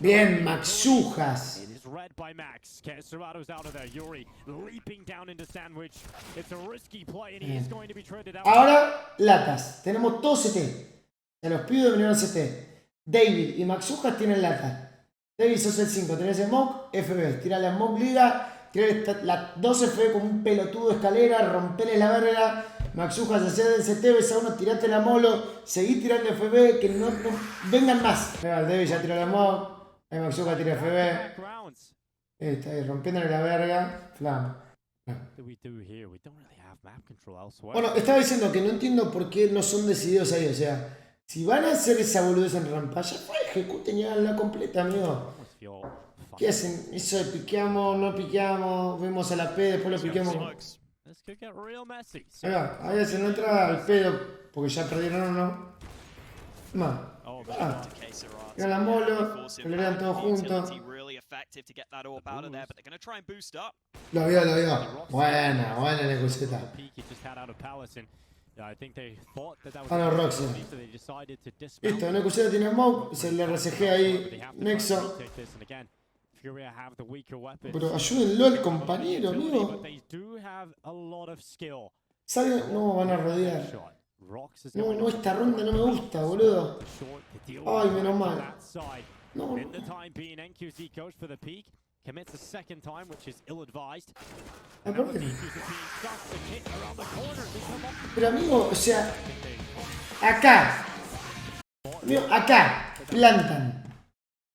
Bien, Maxujas. It is read by Max. Cerrado's out of there. Yuri leaping down into sandwich. It's a risky play and he is going to be traded out. Ahora, latas. Tenemos todos CT. Se los pido de venir al CT. David y Maxujas tienen latas. David, sos el 5. Tenés Smoke, FB. Tira la Smoke Liga. Tira la 2 FB como un pelotudo de escalera. Rompele la verga. Maxujas, hacia del CT, ves a uno, tirate la molo. Seguí tirando FB, que no vengan más. El David ya tiró la Smoke. El Maxujas tira FB. Está ahí, rompiéndole la verga. Flama. Bueno, estaba diciendo que no entiendo por qué no son decididos ahí. O sea, si van a hacer esa boludez en rampa, ya fue, ejecuten ya la completa, amigo. ¿Qué hacen? Eso de piqueamos, no piqueamos, vemos a la P, después lo piqueamos. Ahí se no entra al pedo, porque ya perdieron uno. Más. Tira la molo, pelean todos juntos. Lo vio. Buena la coseta. Ah, no, Roxy. Listo, no coseta tiene smoke, se le RCG ahí, Nexo. Pero ayúdenlo al compañero, amigo. Salgan, no, van a rodear. No, esta ronda no me gusta, boludo. Ay, menos mal. No. Pero amigo, o sea, acá. Amigo, acá.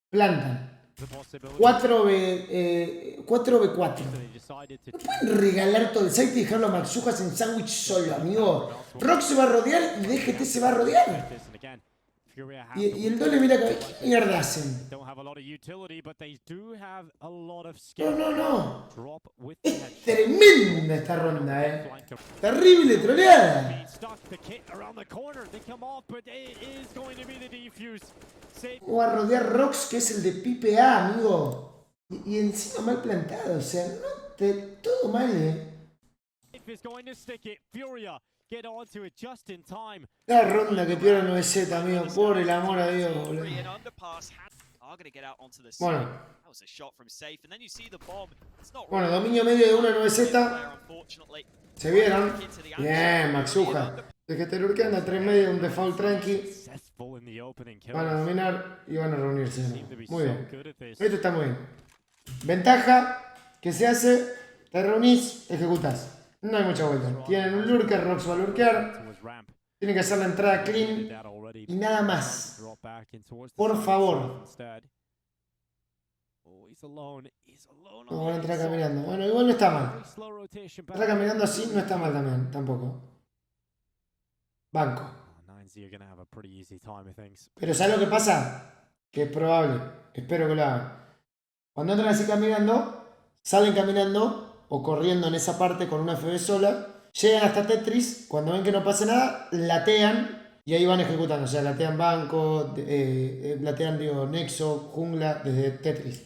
Plantan. 4v4. No pueden regalar todo el site y dejarlo a Maxujas en sándwich solo, amigo. Rock se va a rodear y DGT se va a rodear. Y el doble mira que ¿qué mierda hacen? No. Es tremenda esta ronda, Terrible troleada. O a rodear Rox, que es el de Pipe A, amigo. Y encima mal plantado, o sea, todo mal, La ronda que pierde 9Z, amigo, por el amor a Dios, boludo. Bueno, dominio medio de 1 9Z. Se vieron. Bien, Maxuja. Desde que te lurquean a 3 medio, un default tranqui. Van a dominar y van a reunirse. Muy bien. Esto está muy bien. Ventaja que se hace, te reunís, ejecutás. No hay mucha vuelta. Tienen un lurker, Rox va a lurkear. Tienen que hacer la entrada clean y nada más. Por favor. No van a entrar caminando. Bueno, igual no está mal. Entrar caminando así no está mal también, tampoco. Banco. Pero ¿sabes lo que pasa? Que es probable. Espero que lo hagan. Cuando entran así caminando, salen caminando o corriendo en esa parte con una FB sola, llegan hasta Tetris, cuando ven que no pasa nada, latean y ahí van ejecutando. O sea, latean banco, latean Nexo, jungla, desde Tetris.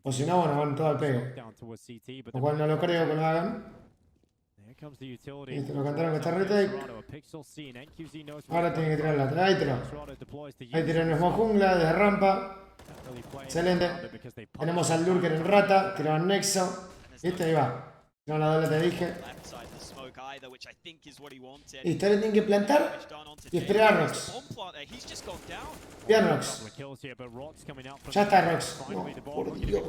O si no, bueno, van todo al pego. Lo cual no lo creo que lo hagan. Listo, lo cantaron que está retake. Ahora tienen que tirar la lateral. Ahí tiró. Ahí tiran el jungla desde rampa. Excelente. Tenemos al lurker en rata. Tiraron Nexo. ¿Viste? Ahí va. No, la doble te dije. Listo, ahora tienen que plantar y esperar a Rox. Bien, Rox. Ya está, Rox. No, por Dios.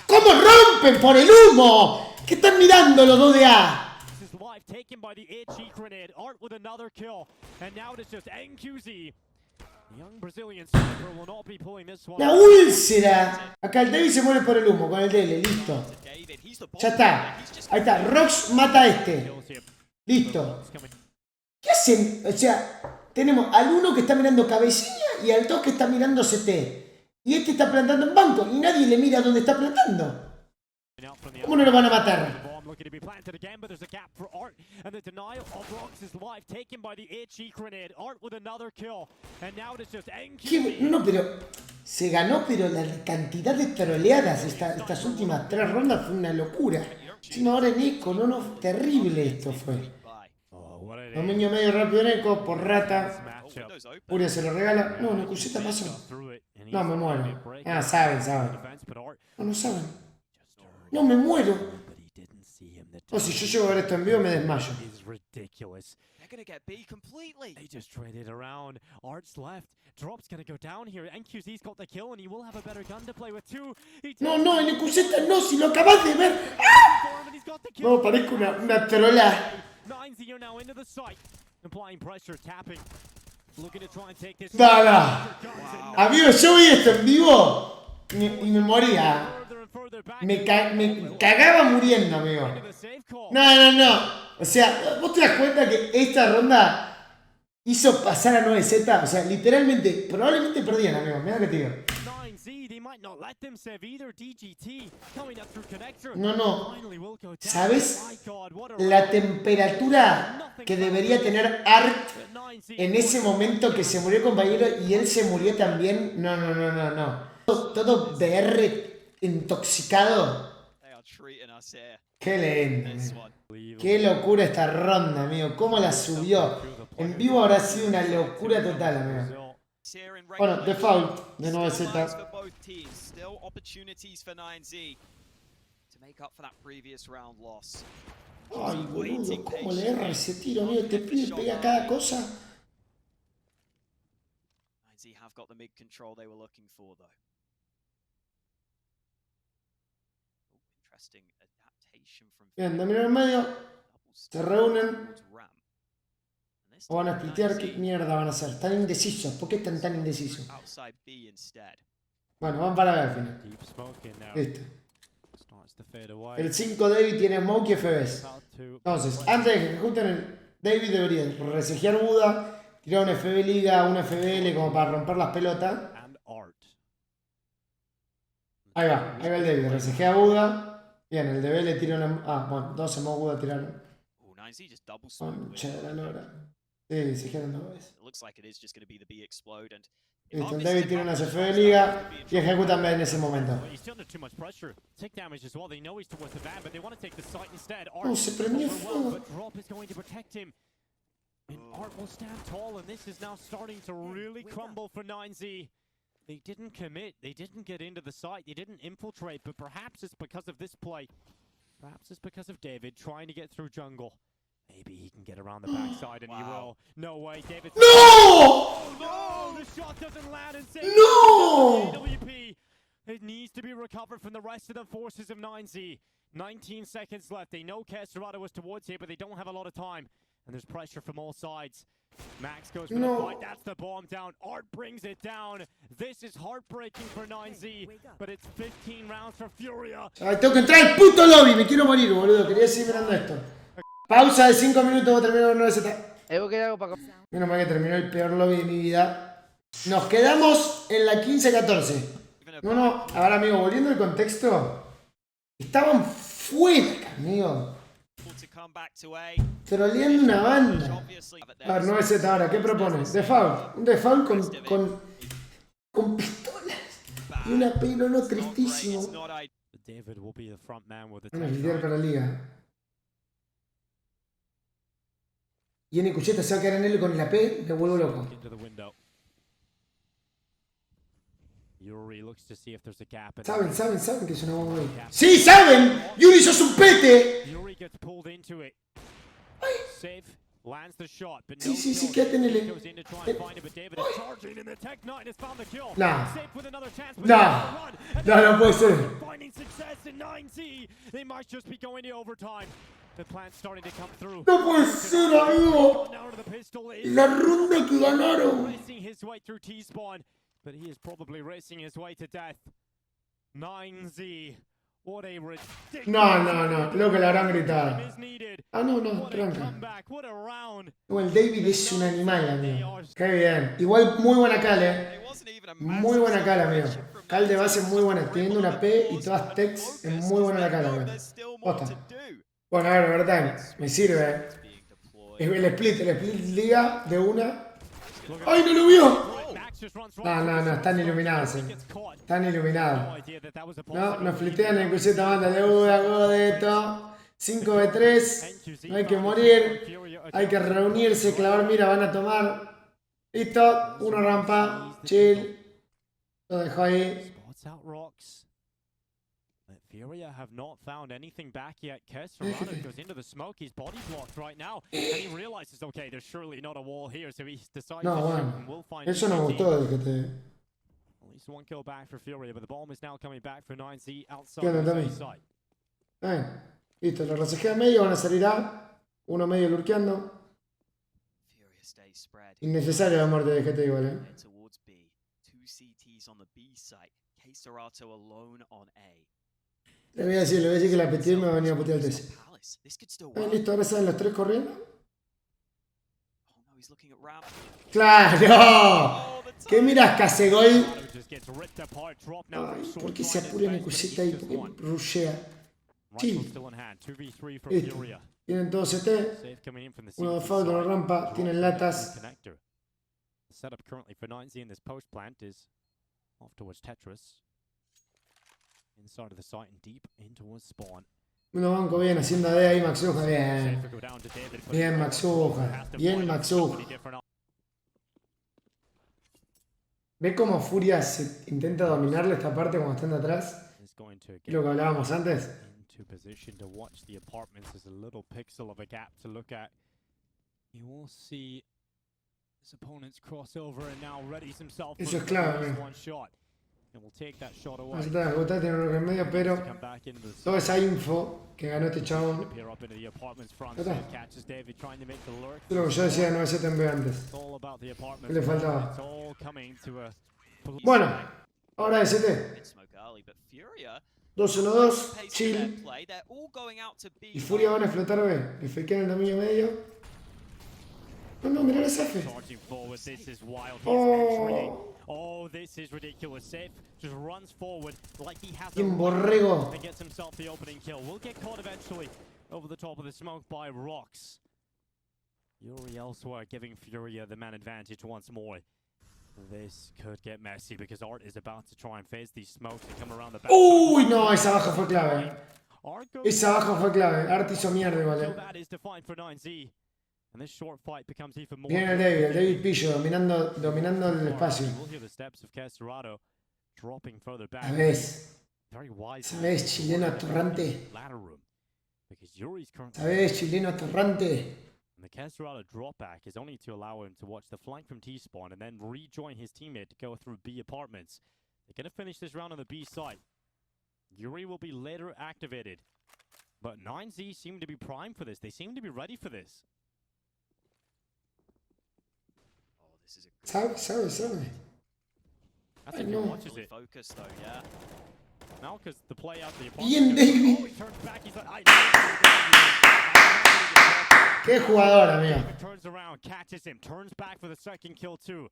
¿Cómo rompen por el humo? ¿Qué están mirando los dos de A? La úlcera. Acá el David se muere por el humo con el DL, listo. Ya está. Ahí está. Rox mata a este. Listo. ¿Qué hacen? O sea, tenemos al uno que está mirando cabecilla y al 2 que está mirando CT. Y este está plantando en banco y nadie le mira dónde está plantando. ¿Cómo no lo van a matar? No, pero se ganó, pero la cantidad de troleadas estas últimas 3 rondas fue una locura. Encima ahora en eco, no, terrible esto fue. Dominio medio rápido en eco, por rata. Matchup. Furia se lo regala. No, Nekuseta pasó. No, me muero. Ah, saben. No saben. No, me muero. No, si yo llego a ver esto en vivo me desmayo. They're gonna get beat completely. They just traded around. Art's left. Drop's gonna go down here. NQZ's got the kill and he will have a better gun to play with too. No, Nekuseta no, si lo acabas de ver. ¡Ah! No, parezco una trola. 9Z are now into the site. Applying pressure, tapping. Looking to try and take this. Dala. Amigo, yo vi esto en vivo y me moría. Me cagaba muriendo, amigo. No. O sea, ¿vos te das cuenta que esta ronda hizo pasar a 9Z? O sea, literalmente, probablemente perdían, amigo. Mira que te digo. No. ¿Sabes la temperatura que debería tener Art en ese momento que se murió el compañero y él se murió también? No. Todo BR intoxicado. Qué lento. Qué locura esta ronda, amigo. Cómo la subió. En vivo habrá sido una locura total, amigo. Bueno, default de 9Z. Ay, boludo, ¿cómo le erra ese tiro, amigo? Te pega cada cosa. 9Z have got the mid control they were looking for, though. Interesting adaptation from. Bien, dominio en medio. Se reúnen. O van a splitear. ¿Qué mierda van a hacer? Están indecisos. ¿Por qué están tan indecisos? Bueno, van para B al final. Listo. El 5 David tiene Smoke y FBs. Entonces, antes de que ejecuten el David debería resejear Buda, tirar un FB Liga, un FBL como para romper las pelotas. Ahí va el David, resejea Buda. Bien, el DB le tira una. Ah, bueno, dos Smoke Buda tiraron. Concha de la lora. Sí, se quedan dos veces. Listo, el David tiene una CF de liga y ejecutan B en ese momento. Oh, se prendió fuego. Art will stand tall, and this is now starting to really crumble for 9Z. They didn't commit, they didn't get into the site, they didn't infiltrate, but perhaps it's because of this play. Perhaps it's because of David trying to get through jungle. Maybe he can get around the backside and he will. No way, David. No! Oh, no! The shot doesn't land and saves No! AWP. It needs to be recovered from the rest of the forces of 9Z. 19 seconds left. They know Kesterada was towards here, but they don't have a lot of time. And there's pressure from all sides. Max goes for the fight. That's the bomb down. Art brings it down. This is heartbreaking for 9Z, but it's 15 rounds for FURIA. Ay, tengo que entrar al puto lobby. Me quiero morir, boludo. Quería seguir mirando esto. Pausa de 5 minutos. Voy a terminar con 9Z. Menos mal que terminó el peor lobby de mi vida. Nos quedamos en la 15-14. No. Ahora, amigo, volviendo al contexto. Estaban fuera, amigo. Troleando una banda. A ver, 9Z ahora, ¿qué propones? Default. Un default con pistolas. Y una pelo no tristísimo. Una líder para la liga. Y en Cucheta se va a quedar en él con la P, me vuelvo loco. Saben que es una bomba ahí. ¡Sí, saben! ¡Yuri, sos un pete! ¡Ay! Sí, quédate en el... No puede ser. No puede ser, amigo. La ronda que ganaron. But he is probably racing his way to death. 9Z. What a ridiculous. No. Creo que la habrán gritado. Ah, no, tranca. El David es un animal, amigo. Qué bien. Igual muy buena cal, Muy buena cal, amigo. Cal de base muy buena. Teniendo una P y todas techs, es muy buena la cal, amigo. Posta. Bueno, a ver, verdad. Me sirve, El split liga de una. ¡Ay, no lo vio! No, están iluminados, Están iluminados. No, nos flitean en Cucheta banda de Buda, Godeto. 5v3. No hay que morir. Hay que reunirse, clavar mira, van a tomar. Listo, una rampa, chill. Lo dejo ahí. Spots out rocks. But FURIA have not found anything back yet. KEYDROP goes into the smoke. He's body blocked right now. And he realizes, okay, there's surely not a wall here. So he decides No, to shoot bueno. and we'll find Eso no me gustó de que te... at least one kill back for FURIA, but the bomb is now coming back for 9Z outside ¿Qué onda, the Tommy? A side. Listo, lo rasejé a medio, van a salir A. Uno medio lurkeando. Furia stays spread. Innecesaria la muerte de GT igual, Head towards B. Two CTs on the B site. KEYDROP alone on A. Le voy a decir que la PT me va a venir a putear el TC. This could still work. Listo, ahora salen los tres corriendo. Oh no, he's looking at ramp. ¡Claro! ¿Qué miras, Casegol? Just gets ripped apart. Drop Ay, now from ¿por short qué se line apura mi is best, cosita ahí? but ¿Por it's qué just one. rushea? Rifle Chill. still in hand. 2v3 from Listo. FURIA. Tienen todo CT. Safe coming in from the Uno de CT foul de la side. rampa. Drop Tienen from latas. the connector. The setup currently for 9Z in this post plant is off towards Tetris. Inside of the site and deep in towards spawn. Uno banco bien, haciendo AD ahí, Maxuja. Bien. Safe to go down to David, but Bien, Maxuja. has to Bien, find Maxuja. somebody different. ¿Ve cómo Furia se intenta dominarle esta parte cuando están de atrás? Is going to Es get lo que hablábamos antes. into position to watch the apartments. There's a little pixel of a gap to look at. You will see his opponent's crossover and now readies himself Eso for es clave, this amigo. one shot. And will take that shot away. Vamos a tratar de agotar, tiene uno que en medio, pero Come back into the toda esa info que ganó este chabón. appear up into the apartments front. Ya está. So catches David trying to make the lurk. Es lo que yo decía de 9-7 en B antes. It's all about the apartments. ¿Qué le faltaba? It's all coming to a Bueno, ahora de CT. Mid smoke early, but Furia 2-1-2, pace to their chill. play. They're all going out to B. Y Furia van a explotar B. Le fakean el dominio medio. No, no, mirá la Safe. charging forward. This is wild. He's Oh. entering. Oh, this is ridiculous. Safe just runs forward like he has a Bien borrego. and gets himself the opening kill. Will get caught eventually over the top of the smoke by Rocks. Yuri elsewhere giving Furia the man advantage once more. This could get messy because Art is about to try and phase these smokes and come around the back. Uy, no, esa baja fue clave. Art goes Esa baja fue clave. Art hizo mierda igual, so that is defined for 9Z. And this short fight becomes even more. Viene el David Pillo dominando el espacio. We'll hear the steps of KEYDROP dropping further back. ¿Sabes? Very wise. ¿Sabes, chileno atorrante? Ladder room. Because Yuri's currently ¿Sabes, chileno atorrante? and the KEYDROP drop back is only to allow him to watch the flank from T spawn and then rejoin his teammate to go through B apartments. They're gonna finish this round on the B side. Yuri will be later activated. But 9Z seem to be primed for this. They seem to be ready for this. Oh, this is a ¿Sabe? That's I if he know. watches good it. focus though, yeah. Now because the play out the Bien, apartment. David. Oh, he turns back. He's like, Qué jugador, amigo. David turns around, catches him, turns back for the second kill too.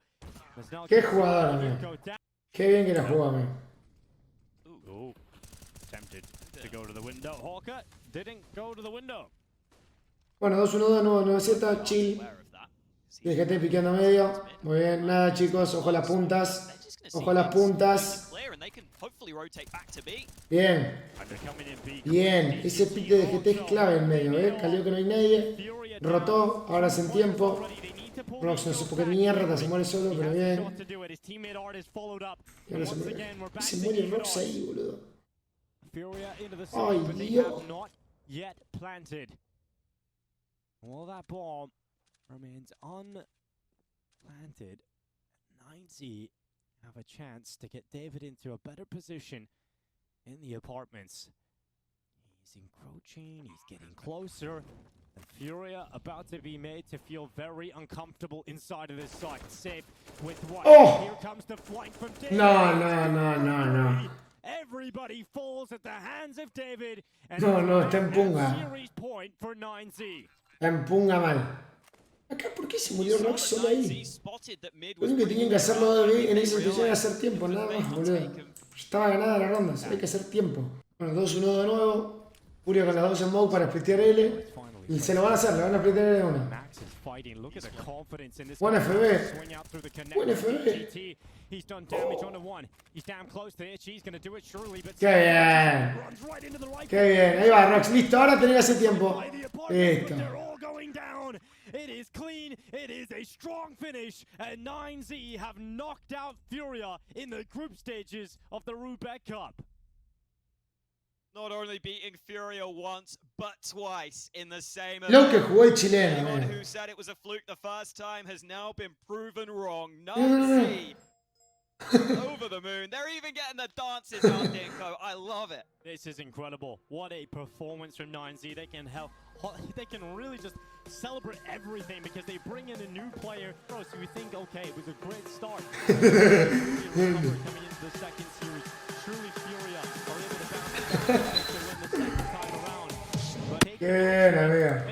There's now Qué jugador, amigo. go down. Qué bien que la jugó, amigo. Ooh, tempted to go to the window. Hawker didn't go to the window. Bueno, 2-1-2, nuevo 9Z, chill. Aware of that. DGT piqueando medio. Muy bien, nada chicos, ojo a las puntas. Ojo a las puntas. Clear and they can hopefully rotate back to B. Bien, And they're coming in B. bien. Ese pick de DGT es clave en medio, ¿eh? Calió que no hay nadie. Rotó, ahora es en tiempo. Rox no sé por qué mierda se muere solo, pero bien. Y ahora se muere. Y se muere Rox ahí, boludo. Ay, Dios. Not yet planted. Well, that bomb remains unplanted. 9Z have a chance to get David into a better position in the apartments. He's encroaching, he's getting closer. And Furia about to be made to feel very uncomfortable inside of this site. Safe with one. Oh! Here comes the flank from David. No. Everybody falls at the hands of David. And No, está en punga. series point for 9Z. La empunga mal. Acá, ¿por qué se murió Rox solo ahí? Lo único que tenían que hacerlo de en esa situación era hacer tiempo, nada más, boludo. Estaba ganada la ronda, solo hay que hacer tiempo. Bueno, 2-1 de nuevo. Furia con las 2 en Mou para splitear L. Y se lo van a hacer, le van a splitear L de una. Max is fighting. Look at the confidence in this. Buen FB. Swing out through the connect. Buen FB. GT. He's done damage on the one. He's damn close to it. She's going to do it surely, but Qué bien. runs right into the right. Qué bien. Ahí va Rox. Listo, ahora tenés que hacer tiempo. By the apartment, but Listo. they're all going down. It is clean. It is a strong finish. And 9Z have knocked out FURIA in the group stages of the Rubek Cup. Not only beating FURIA once, but twice in the same Lo que event. jugó el chileno, Anyone mira. who said it was a fluke the first time has now been proven wrong. 9Z over the moon. They're even getting the dances out, Dinko. I love it. This is incredible. What a performance from 9Z. They can help. They can really just celebrate everything because they bring in a new player. So you think, okay, it was a great start. Coming into the second series. Truly FURIA are able to bounce to win the second time around. But Qué bien, amiga.